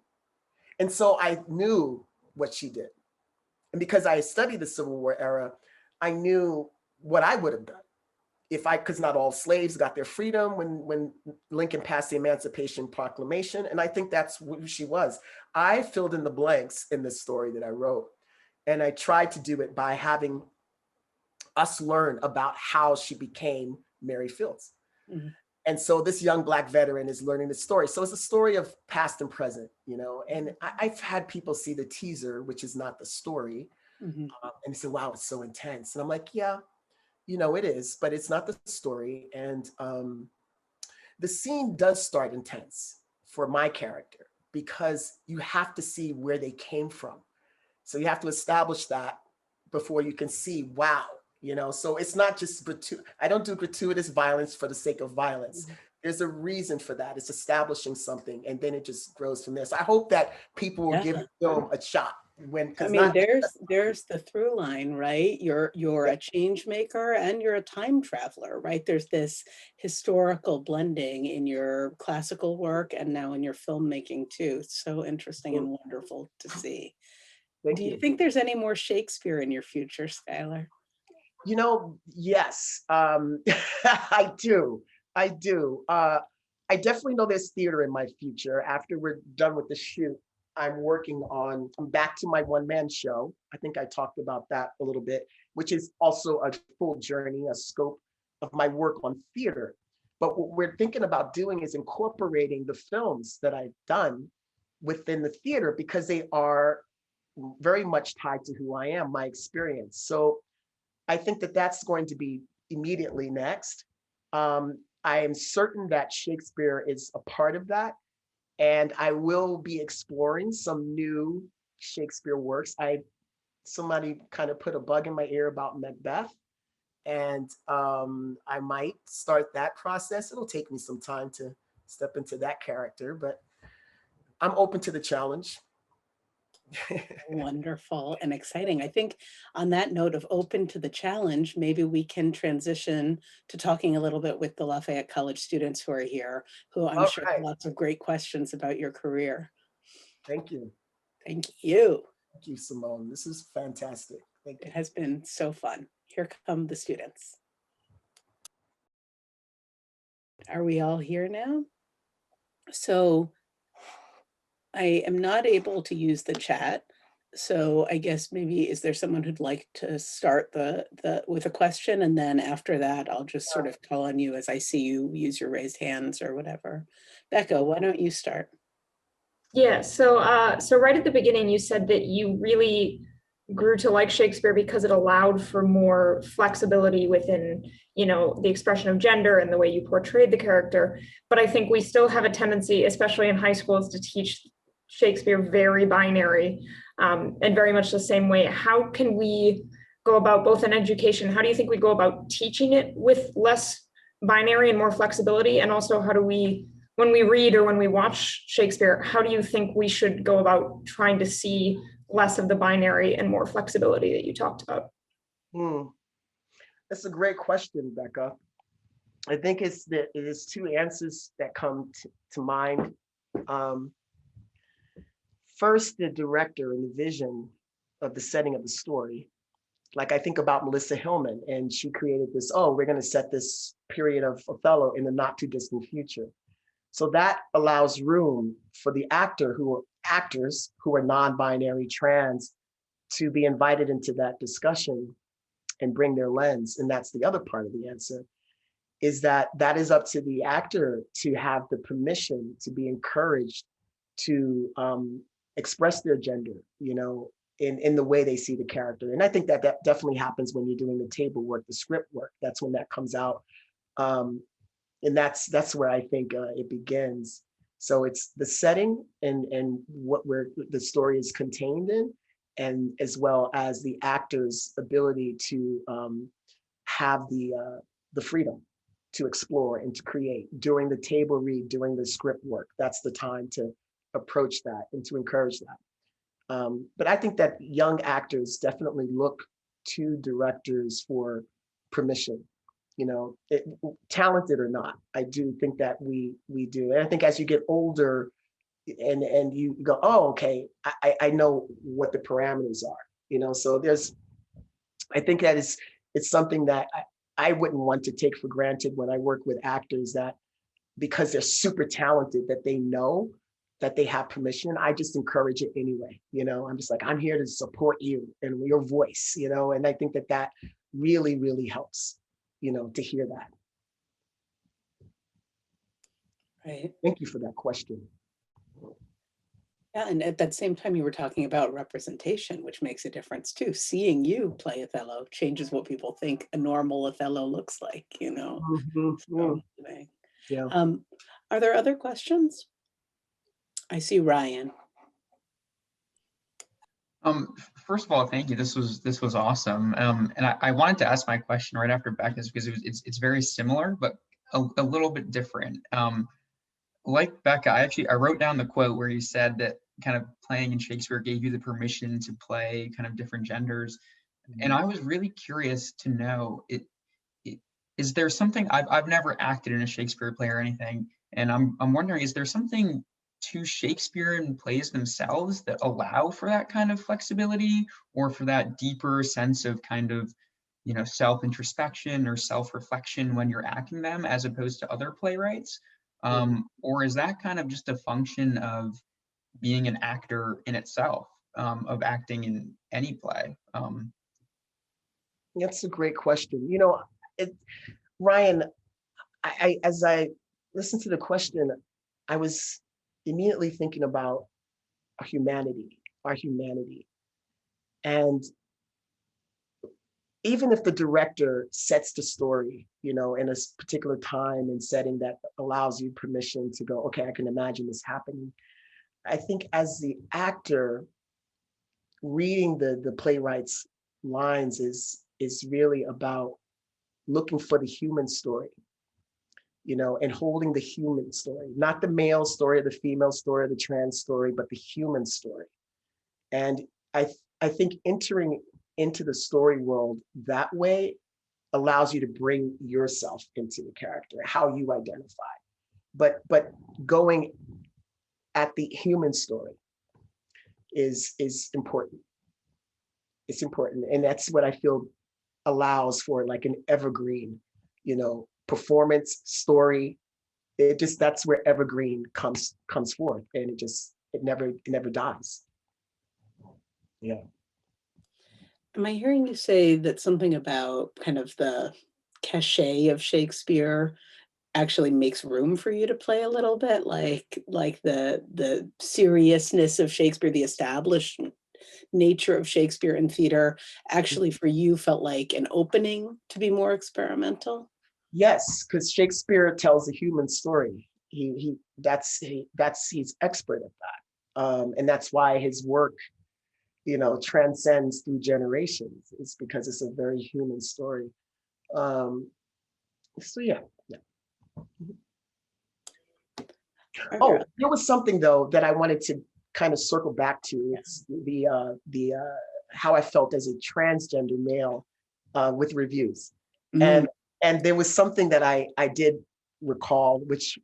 And so I knew what she did. And because I studied the Civil War era, I knew what I would have done because not all slaves got their freedom when Lincoln passed the Emancipation Proclamation. And I think that's who she was. I filled in the blanks in this story that I wrote. And I tried to do it by having us learn about how she became Mary Fields. Mm-hmm. And so this young Black veteran is learning the story. So it's a story of past and present, you know, and I've had people see the teaser, which is not the story. Mm-hmm. And they say, wow, it's so intense. And I'm like, yeah, you know, it is, but it's not the story. And the scene does start intense for my character because you have to see where they came from. So you have to establish that before you can see, wow, you know, so it's not just I don't do gratuitous violence for the sake of violence. Mm-hmm. There's a reason for that. It's establishing something, and then it just grows from there. So I hope that people will give the film a shot. There's the through line, right? You're a change maker and you're a time traveler, right? There's this historical blending in your classical work and now in your filmmaking too. It's so interesting and wonderful to see. Do you think there's any more Shakespeare in your future, Skylar? You know, yes, I do. I definitely know there's theater in my future. After we're done with the shoot, I'm back to my one-man show. I think I talked about that a little bit, which is also a full journey, a scope of my work on theater. But what we're thinking about doing is incorporating the films that I've done within the theater because they are very much tied to who I am, my experience. So I think that that's going to be immediately next. I am certain that Shakespeare is a part of that. And I will be exploring some new Shakespeare works. Somebody kind of put a bug in my ear about Macbeth. And I might start that process. It'll take me some time to step into that character, but I'm open to the challenge. Wonderful and exciting. I think on that note of open to the challenge, maybe we can transition to talking a little bit with the Lafayette College students who are here, who I'm sure have lots of great questions about your career. Thank you. Thank you. Thank you, Simone. This is fantastic. Thank you. It has been so fun. Here come the students. Are we all here now? So I am not able to use the chat. So I guess maybe, is there someone who'd like to start with a question? And then after that, I'll just sort of call on you as I see you use your raised hands or whatever. Becca, why don't you start? Yeah, so right at the beginning, you said that you really grew to like Shakespeare because it allowed for more flexibility within, the expression of gender and the way you portrayed the character. But I think we still have a tendency, especially in high schools, to teach Shakespeare very binary, and very much the same way. How can we go about, both in education, how do you think we go about teaching it with less binary and more flexibility? And also, how do we, when we read or when we watch Shakespeare, how do you think we should go about trying to see less of the binary and more flexibility that you talked about? That's a great question, Becca. I think it is two answers that come to mind. First, the director and the vision of the setting of the story. Like, I think about Melissa Hillman, and she created this, we're going to set this period of Othello in the not too distant future. So that allows room for the actors who are non-binary, trans, to be invited into that discussion and bring their lens. And that's the other part of the answer, is that is up to the actor to have the permission to be encouraged to express their gender, in the way they see the character. And I think that definitely happens when you're doing the table work, the script work. That's when that comes out. And that's where I think it begins. So it's the setting and where the story is contained in, and as well as the actor's ability to have the freedom to explore and to create during the table read, during the script work. That's the time to approach that and to encourage that. But I think that young actors definitely look to directors for permission. Talented or not, I do think that we do. And I think as you get older and you go, okay, I know what the parameters are, so I think that it's something that I wouldn't want to take for granted when I work with actors, that because they're super talented, that they know that they have permission. I just encourage it anyway. I'm just like, I'm here to support you and your voice, and I think that really, really helps. To hear that. Right. Thank you for that question. Yeah, and at that same time, you were talking about representation, which makes a difference too. Seeing you play Othello changes what people think a normal Othello looks like, Mm-hmm. So, anyway. Yeah. Are there other questions? I see Ryan. First of all, thank you. This was awesome. And I wanted to ask my question right after Becca's, because it's very similar, but a little bit different. Like Becca, I wrote down the quote where you said that kind of playing in Shakespeare gave you the permission to play kind of different genders. And I was really curious to know, is there something, I've never acted in a Shakespeare play or anything, and I'm wondering, is there something to Shakespeare and plays themselves that allow for that kind of flexibility, or for that deeper sense of kind of, self-introspection or self-reflection when you're acting them, as opposed to other playwrights? Or is that kind of just a function of being an actor in itself, of acting in any play? That's a great question. Ryan, as I listened to the question, I was immediately thinking about our humanity. And even if the director sets the story, in a particular time and setting that allows you permission to go, okay, I can imagine this happening. I think as the actor, reading the playwright's lines is really about looking for the human story, and holding the human story, not the male story, the female story, the trans story, but the human story. And I think entering into the story world that way allows you to bring yourself into the character, how you identify. But going at the human story is important. It's important. And that's what I feel allows for like an evergreen, performance story. That's where evergreen comes forth, and it never dies. Yeah. Am I hearing you say that something about kind of the cachet of Shakespeare actually makes room for you to play a little bit, like the seriousness of Shakespeare, the establishment nature of Shakespeare and theater actually for you felt like an opening to be more experimental? Yes, because Shakespeare tells a human story. He's expert at that. And that's why his work, transcends through generations. It's because it's a very human story. So yeah. Oh, there was something though that I wanted to kind of circle back to. It's the how I felt as a transgender male with reviews. Mm-hmm. And there was something that I did recall, which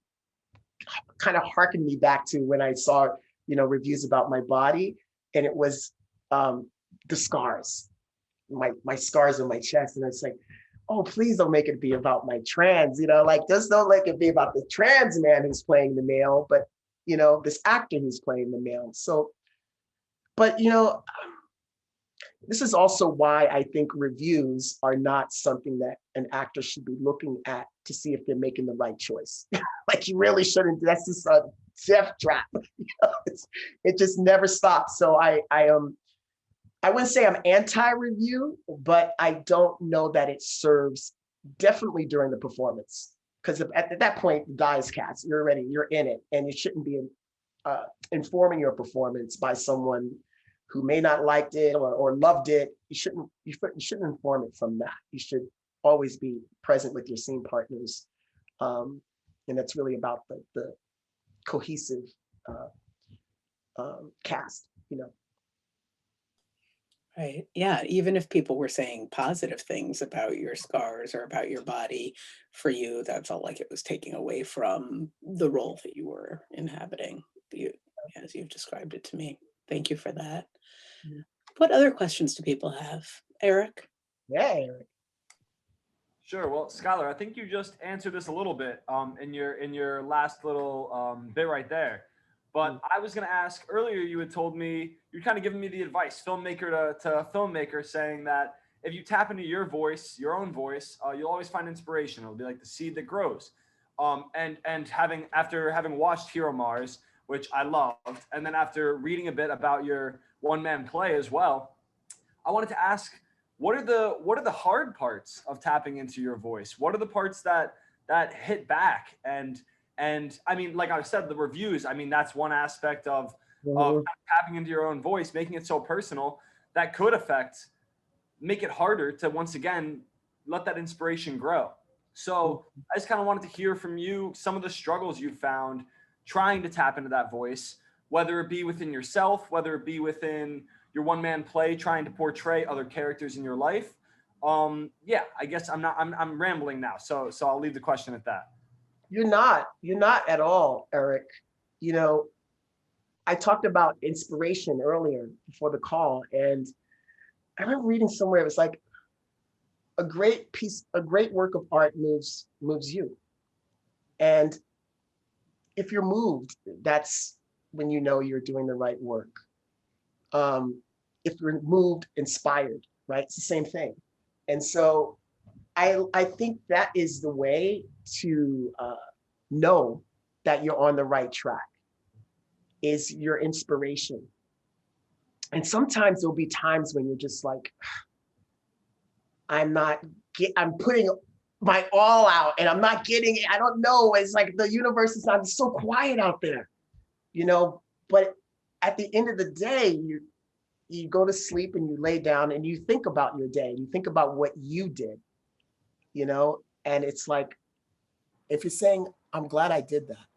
kind of harkened me back to when I saw, reviews about my body, and it was the scars, my scars on my chest. And it's like, oh, please don't make it be about my trans, just don't let it be about the trans man who's playing the male, but, this actor who's playing the male. So, but, this is also why I think reviews are not something that an actor should be looking at to see if they're making the right choice. Like you really shouldn't. That's just a death trap. It just never stops. So I wouldn't say I'm anti-review, but I don't know that it serves definitely during the performance. Because at that point, the die is cast. You're in it, and you shouldn't be informing your performance by someone who may not liked it or loved it. You shouldn't inform it from that. You should always be present with your scene partners. And that's really about the cohesive cast, Right. Yeah. Even if people were saying positive things about your scars or about your body, for you, that felt like it was taking away from the role that you were inhabiting, as you've described it to me. Thank you for that. Yeah. What other questions do people have? Eric? Yeah, Eric. Sure. Well, Skylar, I think you just answered this a little bit in your last little bit right there. But I was going to ask earlier, you had told me, you're kind of giving me the advice, filmmaker to filmmaker, saying that if you tap into your voice, your own voice, you'll always find inspiration. It'll be like the seed that grows. And after having watched Hero Mars, which I loved, and then after reading a bit about your one-man play as well, I wanted to ask, what are the hard parts of tapping into your voice? What are the parts that hit back? And I mean, like I said, the reviews, I mean, that's one aspect of tapping into your own voice, making it so personal that could make it harder to, once again, let that inspiration grow. So I just kind of wanted to hear from you some of the struggles you found trying to tap into that voice, whether it be within yourself, whether it be within your one-man play, trying to portray other characters in your life. Yeah, I guess I'm rambling now. So I'll leave the question at that. You're not at all, Eric. I talked about inspiration earlier before the call, and I remember reading somewhere, it was like a great work of art moves you. And if you're moved, that's when you know you're doing the right work. If you're moved, inspired, right? It's the same thing. And so I think that is the way to know that you're on the right track, is your inspiration. And sometimes there'll be times when you're just like, I'm putting my all out and I'm not getting it. I don't know. It's like the universe is not, it's so quiet out there, but at the end of the day, you go to sleep and you lay down and you think about your day. You think about what you did, and it's like, if you're saying, I'm glad I did that,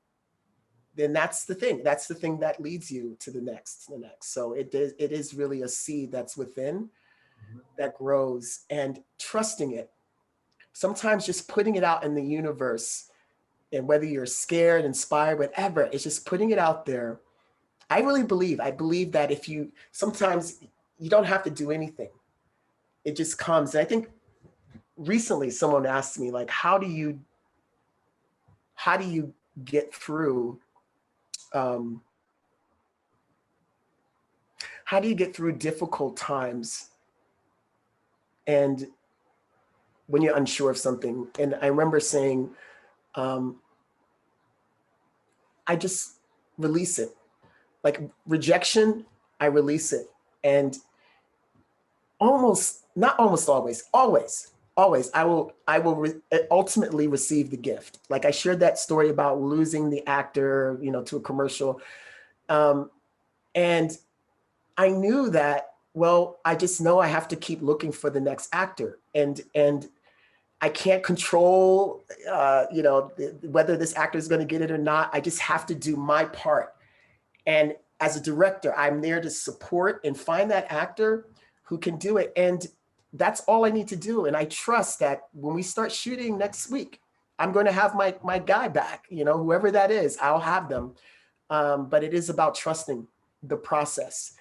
then that's the thing. That's the thing that leads you to the next. So it is really a seed that's within that grows, and trusting it. Sometimes just putting it out in the universe, and whether you're scared, inspired, whatever, it's just putting it out there. I believe that sometimes you don't have to do anything. It just comes. And I think recently someone asked me, like, how do you get through difficult times and when you're unsure of something? And I remember saying, I just release it. Like rejection, I release it. And not almost always, I will ultimately receive the gift. Like I shared that story about losing the actor, to a commercial. And I knew that, well, I just know I have to keep looking for the next actor. And I can't control, whether this actor is going to get it or not. I just have to do my part. And as a director, I'm there to support and find that actor who can do it. And that's all I need to do. And I trust that when we start shooting next week, I'm going to have my guy back, whoever that is, I'll have them. But it is about trusting the process.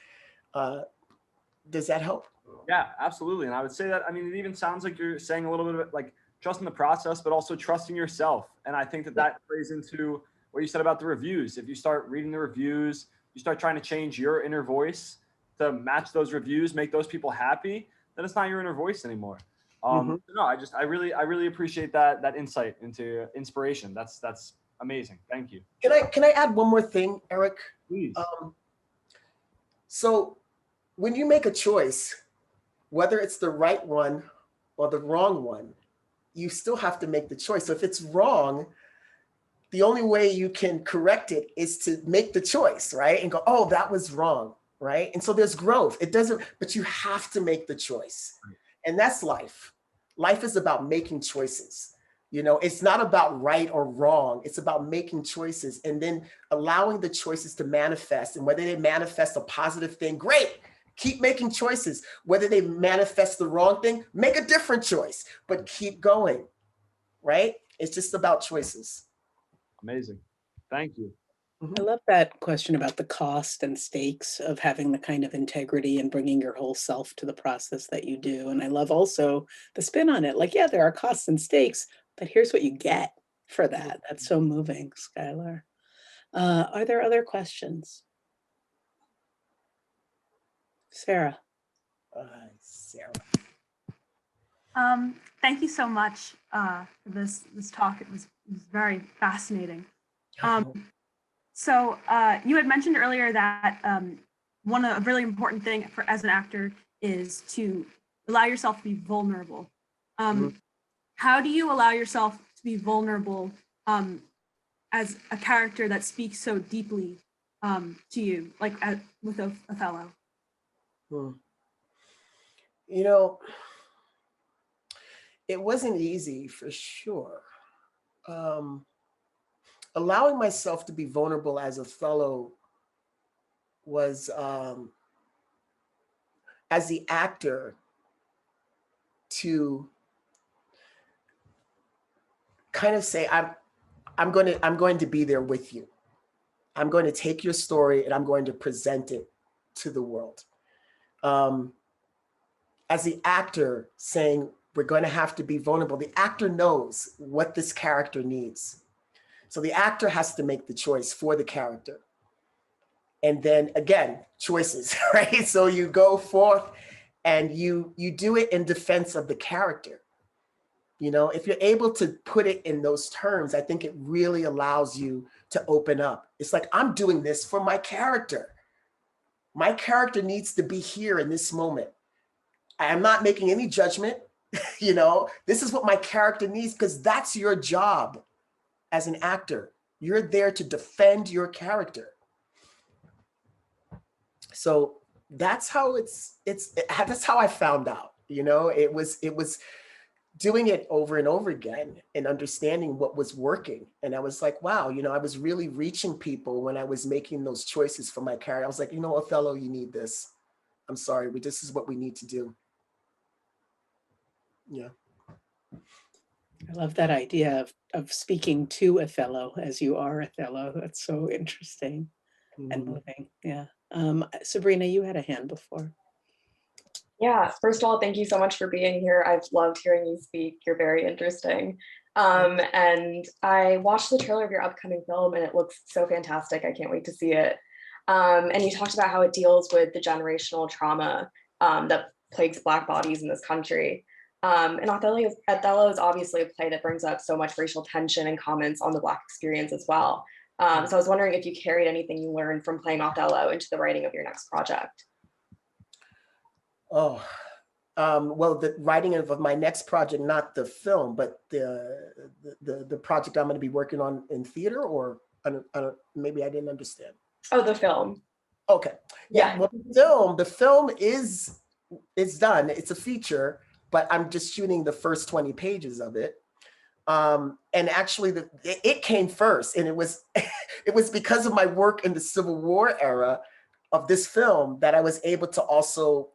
Does that help? Yeah, absolutely. And I would say that, I mean, it even sounds like you're saying a little bit of like trusting the process, but also trusting yourself. And I think that plays into what you said about the reviews. If you start reading the reviews, you start trying to change your inner voice to match those reviews, make those people happy, then it's not your inner voice anymore. No, I really appreciate that insight into inspiration. That's amazing. Thank you. Can I add one more thing, Eric? Please. So when you make a choice, whether it's the right one or the wrong one, you still have to make the choice. So if it's wrong, the only way you can correct it is to make the choice, right? And go, oh, that was wrong, right? And so there's growth. But you have to make the choice. And that's life. Life is about making choices. It's not about right or wrong. It's about making choices and then allowing the choices to manifest. And whether they manifest a positive thing, great. Keep making choices. Whether they manifest the wrong thing, make a different choice, but keep going, right? It's just about choices. Amazing. Thank you. I love that question about the cost and stakes of having the kind of integrity and bringing your whole self to the process that you do. And I love also the spin on it. Like, yeah, there are costs and stakes, but here's what you get for that. That's so moving, Skylar. Are there other questions? Sarah. Sarah. Thank you so much for this talk. It was very fascinating. So you had mentioned earlier that a really important thing as an actor is to allow yourself to be vulnerable. How do you allow yourself to be vulnerable as a character that speaks so deeply to you, like with Othello? It wasn't easy for sure. Allowing myself to be vulnerable as Othello was, as the actor, to kind of say, I'm going to be there with you. I'm going to take your story and I'm going to present it to the world. As the actor saying, we're going to have to be vulnerable. The actor knows what this character needs. So the actor has to make the choice for the character. And then again, choices, right? So you go forth and you do it in defense of the character. If you're able to put it in those terms, I think it really allows you to open up. It's like, I'm doing this for my character. My character needs to be here in this moment. I'm not making any judgment. This is what my character needs, because that's your job as an actor. You're there to defend your character. So that's how that's how I found out. It was doing it over and over again and understanding what was working. And I was like, wow, I was really reaching people when I was making those choices for my character. I was like, Othello, you need this. I'm sorry, but this is what we need to do. Yeah. I love that idea of speaking to Othello as you are Othello. That's so interesting and moving. Yeah. Sabrina, you had a hand before. Yeah, first of all, thank you so much for being here. I've loved hearing you speak. You're very interesting. And I watched the trailer of your upcoming film and it looks so fantastic. I can't wait to see it. And you talked about how it deals with the generational trauma that plagues Black bodies in this country. And Othello is obviously a play that brings up so much racial tension and comments on the Black experience as well. So I was wondering if you carried anything you learned from playing Othello into the writing of your next project. Oh, well, the writing of my next project, not the film, but the project I'm going to be working on in theater, or maybe I didn't understand. Oh, the film. Okay. Yeah. Well, the film is done. It's a feature, but I'm just shooting the first 20 pages of it. And actually, it came first, and it was it was because of my work in the Civil War era of this film that I was able to also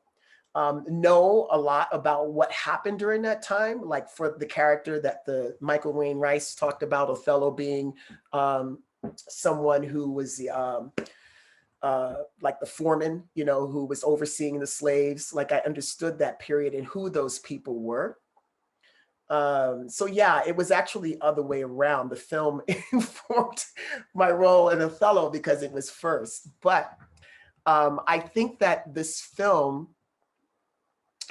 know a lot about what happened during that time. Like for the character that the Michael Wayne Rice talked about, Othello being someone who was like the foreman, you know, who was overseeing the slaves. Like I understood that period and who those people were. So yeah, it was actually the other way around. The film informed my role in Othello because it was first. But I think that this film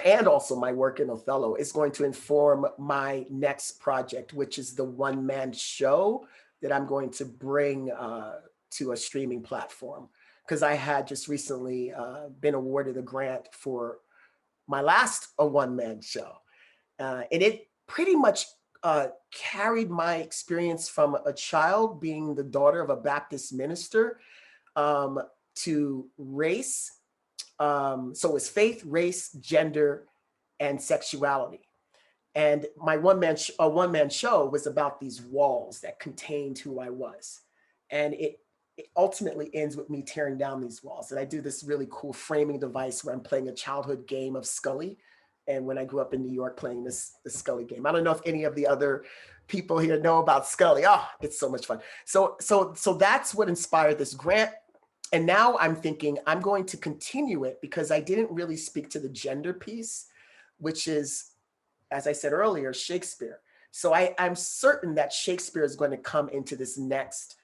and also my work in Othello is going to inform my next project, which is the one-man show that I'm going to bring to a streaming platform. Because I had just recently been awarded a grant for my last one-man show. And it pretty much carried my experience from a child being the daughter of a Baptist minister to race. So it's faith, race, gender, and sexuality. And my one-man show was about these walls that contained who I was. And it ultimately ends with me tearing down these walls. And I do this really cool framing device where I'm playing a childhood game of Scully. And when I grew up in New York playing the Scully game. I don't know if any of the other people here know about Scully. Oh, it's so much fun. So that's what inspired this grant. And now I'm thinking I'm going to continue it because I didn't really speak to the gender piece, which is, as I said earlier, Shakespeare. So I'm certain that Shakespeare is going to come into this next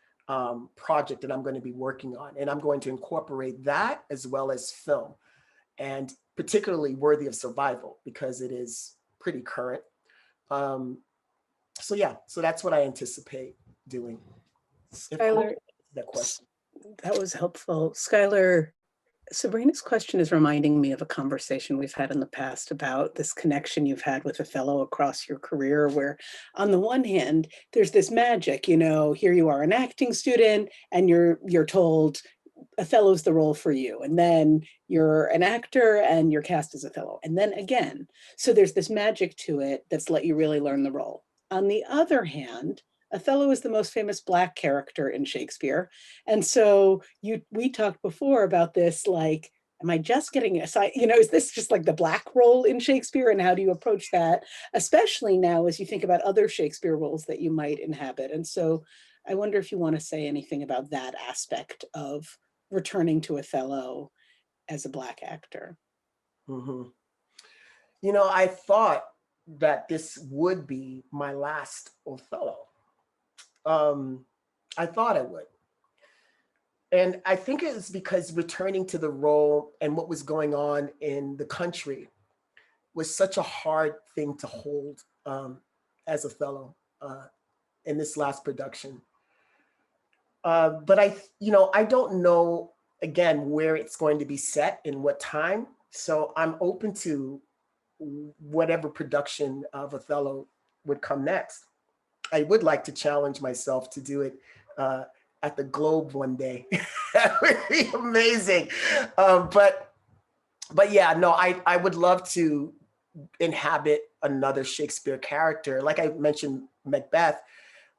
project that I'm going to be working on. And I'm going to incorporate that as well as film, and particularly Worthy of Survival because it is pretty current. So yeah, so that's what I anticipate doing. Skylar, that question. That was helpful. Skylar, Sabrina's question is reminding me of a conversation we've had in the past about this connection you've had with Othello across your career, where on the one hand, there's this magic, you know, here you are an acting student and you're told Othello's the role for you. And then you're an actor and you're cast as Othello. And then again, so there's this magic to it that's let you really learn the role. On the other hand, Othello is the most famous Black character in Shakespeare. And so we talked before about this, like, am I just getting a side, you know, is this just like the Black role in Shakespeare? And how do you approach that? Especially now, as you think about other Shakespeare roles that you might inhabit. And so I wonder if you want to say anything about that aspect of returning to Othello as a Black actor. Mm-hmm. You know, I thought that this would be my last Othello. I thought I would. And I think it was because returning to the role and what was going on in the country was such a hard thing to hold as Othello in this last production. But I don't know, again, where it's going to be set and what time. So I'm open to whatever production of Othello would come next. I would like to challenge myself to do it at the Globe one day. That would be amazing. But yeah, no, I would love to inhabit another Shakespeare character. Like I mentioned, Macbeth.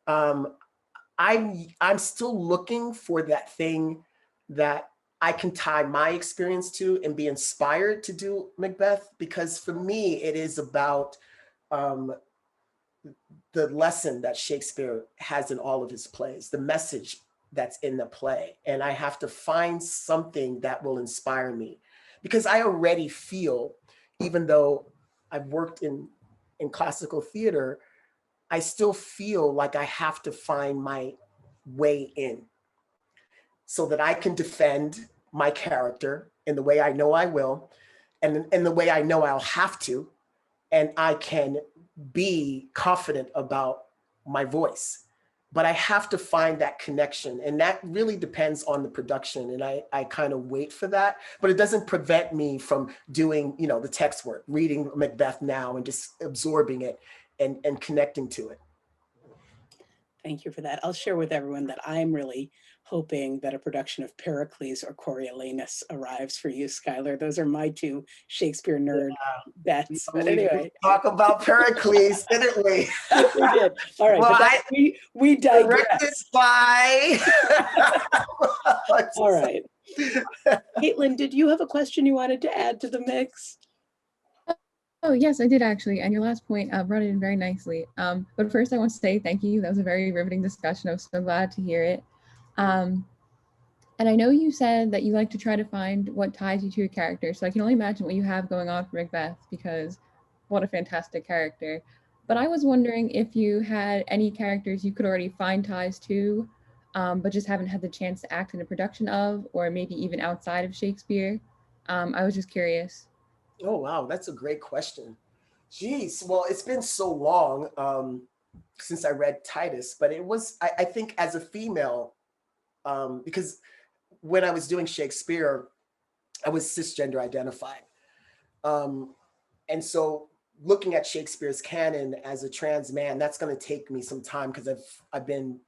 I'm still looking for that thing that I can tie my experience to and be inspired to do Macbeth, because for me, it is about the lesson that Shakespeare has in all of his plays, the message that's in the play. And I have to find something that will inspire me, because I already feel, even though I've worked in classical theater, I still feel like I have to find my way in so that I can defend my character in the way I know I will, and in the way I know I'll have to, and I can be confident about my voice. but I have to find that connection, and that really depends on the production, and I kind of wait for that, but it doesn't prevent me from doing, you know, the text work, reading Macbeth now and just absorbing it and connecting to it. Thank you for that. I'll share with everyone that I'm really hoping that a production of Pericles or Coriolanus arrives for you, Skylar. Those are my two Shakespeare nerd bets. But anyway, talk about Pericles, didn't we? We did. All right, well, but we digress. Directed by. All right. Caitlin, did you have a question you wanted to add to the mix? Oh, yes, I did actually. And your last point brought it in very nicely. But first, I want to say thank you. That was a very riveting discussion. I was so glad to hear it. And I know you said that you like to try to find what ties you to your character. So I can only imagine what you have going on for Macbeth, because what a fantastic character. But I was wondering if you had any characters you could already find ties to, but just haven't had the chance to act in a production of, or maybe even outside of Shakespeare. I was just curious. Oh, wow. That's a great question. Geez. Well, it's been so long since I read Titus, but it was, I think as a female, because when I was doing Shakespeare, I was cisgender identified. And so looking at Shakespeare's canon as a trans man, that's going to take me some time, because I've been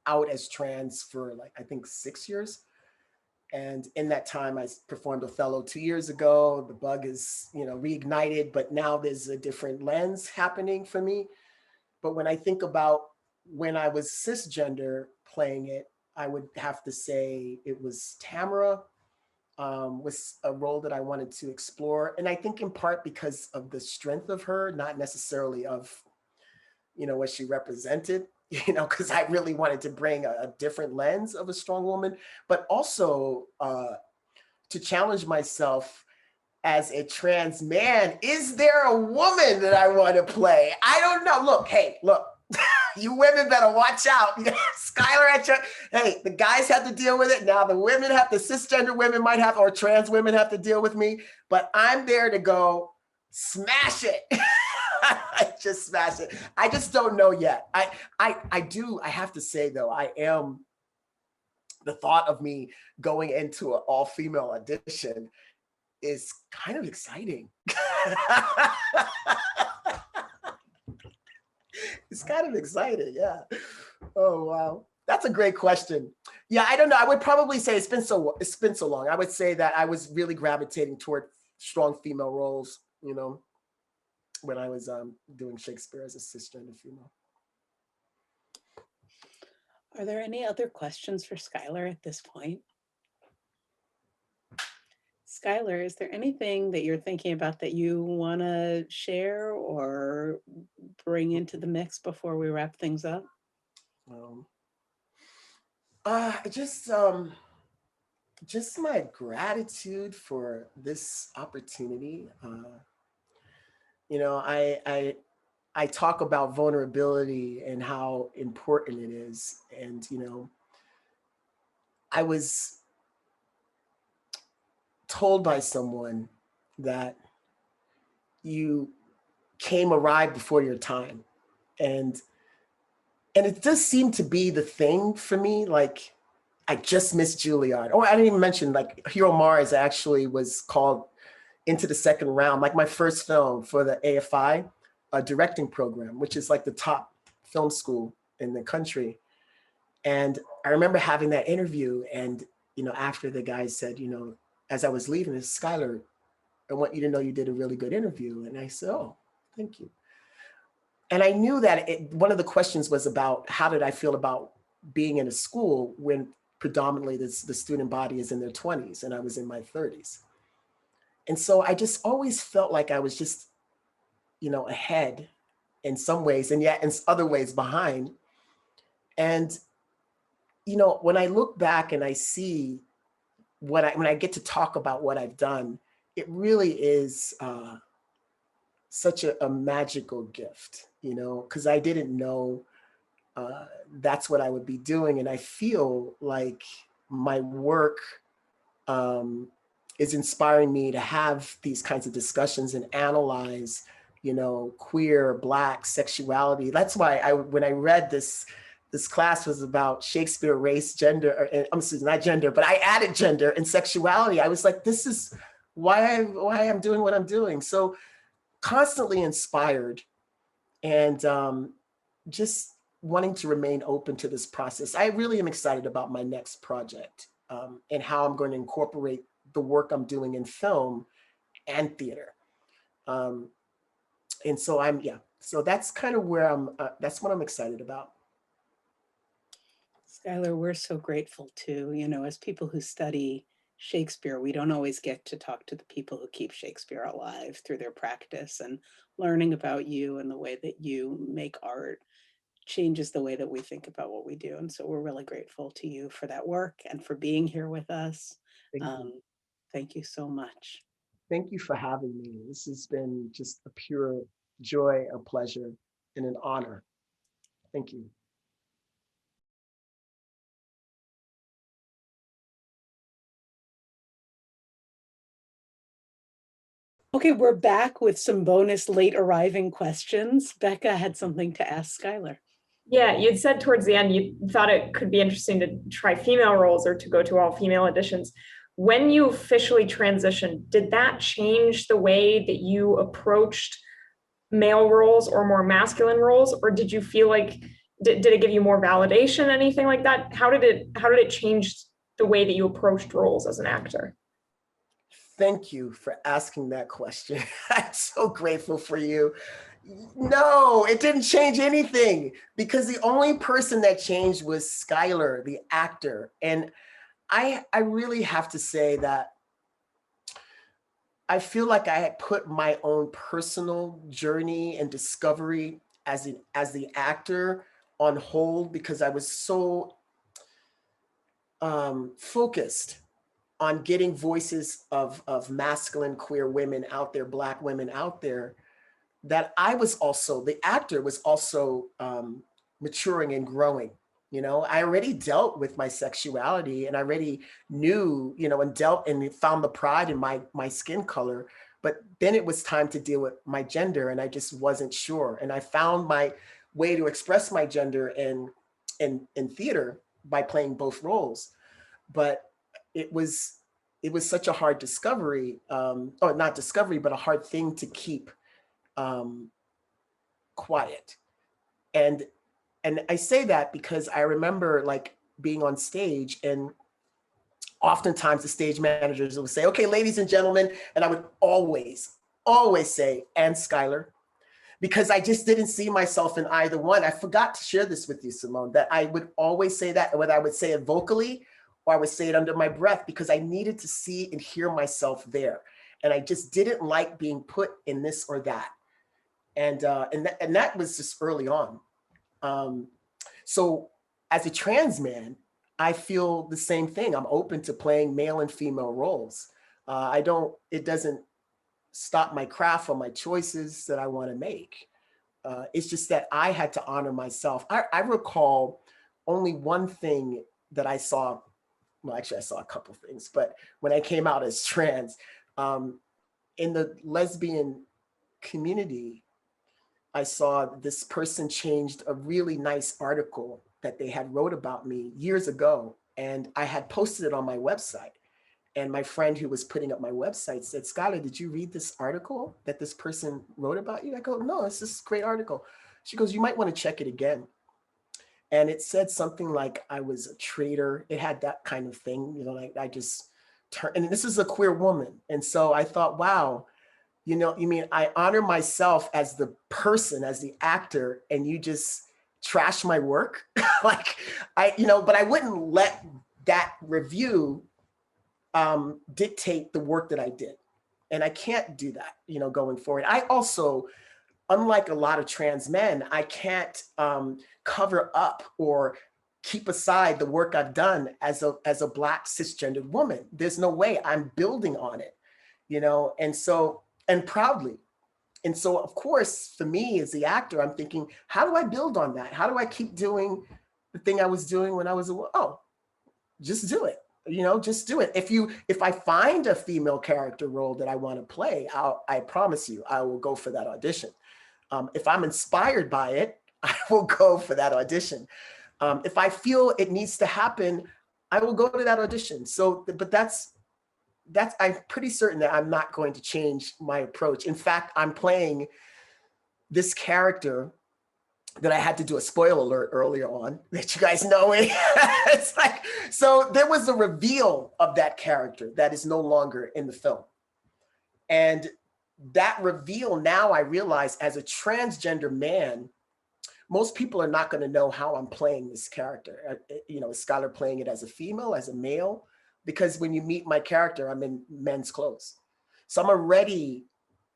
out as trans for like, I think 6 years. And in that time, I performed Othello 2 years ago. The bug is, you know, reignited, but now there's a different lens happening for me. But when I think about when I was cisgender playing it, I would have to say it was Tamara, was a role that I wanted to explore. And I think in part because of the strength of her, not necessarily of, you know, what she represented, you know, because I really wanted to bring a different lens of a strong woman, but also to challenge myself as a trans man. Is there a woman that I want to play? I don't know. Look, hey, look, you women better watch out. Skylar at your, hey, the guys have to deal with it. Now the women have, the cisgender women might have, or trans women have to deal with me, but I'm there to go smash it. I just smash it. I just don't know yet. I have to say though, the thought of me going into an all-female audition is kind of exciting. It's kind of exciting, yeah. Oh, wow. That's a great question. Yeah, I don't know. I would probably say it's been so long. I would say that I was really gravitating toward strong female roles, you know, when I was doing Shakespeare as a cisgender female. Are there any other questions for Skylar at this point? Skylar, is there anything that you're thinking about that you want to share or bring into the mix before we wrap things up? Just my gratitude for this opportunity. You know, I talk about vulnerability and how important it is. And, you know, I was told by someone that you arrived before your time. And it does seem to be the thing for me. Like, I just missed Juilliard. Oh, I didn't even mention, like, Hero Mars actually was called into the second round, like my first film for the AFI directing program, which is like the top film school in the country. And I remember having that interview, and, you know, after the guy said, you know, as I was leaving, it's Skylar, I want you to know you did a really good interview. And I said, oh, thank you. And I knew that one of the questions was about how did I feel about being in a school when predominantly the student body is in their 20s and I was in my 30s. And so I just always felt like I was just, you know, ahead in some ways, and yet in other ways behind. And, you know, when I look back and I see when I get to talk about what I've done, it really is such a magical gift, you know, because I didn't know that's what I would be doing. And I feel like my work is inspiring me to have these kinds of discussions and analyze, you know, queer, Black sexuality. That's why when I read this this class was about Shakespeare, race, gender, I'm sorry, not gender, but I added gender and sexuality. I was like, this is why I'm doing what I'm doing. So constantly inspired and just wanting to remain open to this process. I really am excited about my next project and how I'm going to incorporate the work I'm doing in film and theater. And so so that's kind of where that's what I'm excited about. Skylar, we're so grateful too. You know, as people who study Shakespeare, we don't always get to talk to the people who keep Shakespeare alive through their practice, and learning about you and the way that you make art changes the way that we think about what we do. And so we're really grateful to you for that work and for being here with us. Thank you so much. Thank you for having me. This has been just a pure joy, a pleasure, and an honor. Thank you. Okay, we're back with some bonus late arriving questions. Becca had something to ask Skylar. Yeah, you'd said towards the end you thought it could be interesting to try female roles or to go to all female auditions. When you officially transitioned, did that change the way that you approached male roles or more masculine roles, or did you feel like did it give you more validation, anything like that? How did it change the way that you approached roles as an actor? Thank you for asking that question. I'm so grateful for you. No, it didn't change anything, because the only person that changed was Skylar, the actor. And I really have to say that I feel like I had put my own personal journey and discovery as the actor on hold, because I was so focused on getting voices of masculine queer women out there, Black women out there, that I was also, the actor was also maturing and growing. You know, I already dealt with my sexuality, and I already knew, you know, and dealt and found the pride in my skin color. But then it was time to deal with my gender, and I just wasn't sure. And I found my way to express my gender in theater by playing both roles. But it was such a hard discovery, or not discovery, but a hard thing to keep quiet. And I say that because I remember like being on stage, and oftentimes the stage managers would say, okay, ladies and gentlemen, and I would always say, and Skylar, because I just didn't see myself in either one. I forgot to share this with you, Simone, that I would always say that, whether I would say it vocally or I would say it under my breath, because I needed to see and hear myself there. And I just didn't like being put in this or that. And that was just early on. So as a trans man, I feel the same thing. I'm open to playing male and female roles. It doesn't stop my craft or my choices that I want to make. It's just that I had to honor myself. I recall only one thing that I saw. Well, actually, I saw a couple things, but when I came out as trans, in the lesbian community, I saw this person changed a really nice article that they had wrote about me years ago, and I had posted it on my website. And my friend who was putting up my website said, Skylar, did you read this article that this person wrote about you? I go, no, it's this great article. She goes, you might want to check it again. And it said something like I was a traitor. It had that kind of thing, you know, like I just turned, and this is a queer woman. And so I thought, wow, you know, you mean I honor myself as the person, as the actor, and you just trash my work? Like but I wouldn't let that review dictate the work that I did. And I can't do that, you know, going forward. I also, unlike a lot of trans men, I can't cover up or keep aside the work I've done as a Black cisgendered woman. There's no way. I'm building on it, you know, and proudly. And so, of course, for me as the actor, I'm thinking, how do I build on that? How do I keep doing the thing I was doing when I was just do it. You know, just do it. If I find a female character role that I want to play, I promise you, I will go for that audition. If I'm inspired by it, I will go for that audition. If I feel it needs to happen, I will go to that audition. So, but that's, I'm pretty certain that I'm not going to change my approach. In fact, I'm playing this character that I had to do a spoiler alert earlier on, that you guys know it. It's like, so there was a reveal of that character that is no longer in the film. And that reveal, now I realize, as a transgender man, most people are not going to know how I'm playing this character. You know, is Skylar playing it as a female, as a male? Because when you meet my character, I'm in men's clothes. So I'm already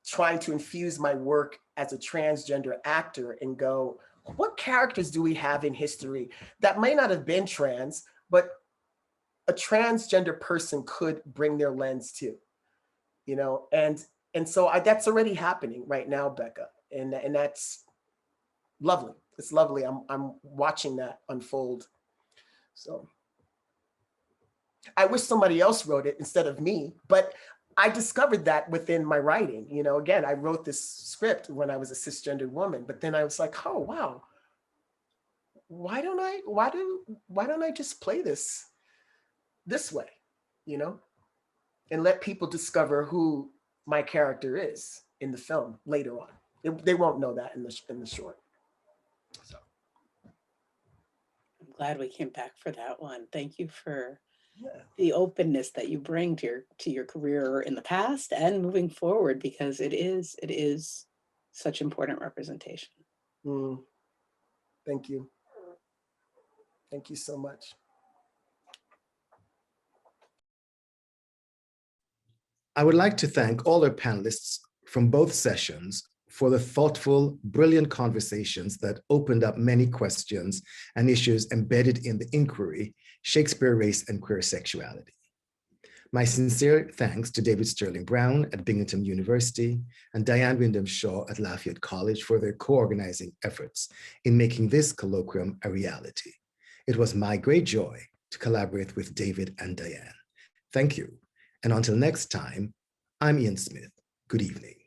trying to infuse my work as a transgender actor and go, what characters do we have in history that may not have been trans, but a transgender person could bring their lens to, you know? And so that's already happening right now, Becca. And that's lovely. It's lovely. I'm watching that unfold. So I wish somebody else wrote it instead of me, but I discovered that within my writing. You know, again, I wrote this script when I was a cisgendered woman, but then I was like, oh, wow, why don't I just play this way, you know, and let people discover who my character is in the film later on. They won't know that in the short. So I'm glad we came back for that one. Thank you for the openness that you bring to your career in the past and moving forward, because it is such important representation. Thank you. Thank you so much. I would like to thank all our panelists from both sessions for the thoughtful, brilliant conversations that opened up many questions and issues embedded in the inquiry, Shakespeare, Race, and Queer Sexuality. My sincere thanks to David Sterling Brown at Binghamton University and Diane Wyndham Shaw at Lafayette College for their co-organizing efforts in making this colloquium a reality. It was my great joy to collaborate with David and Diane. Thank you. And until next time, I'm Ian Smith. Good evening.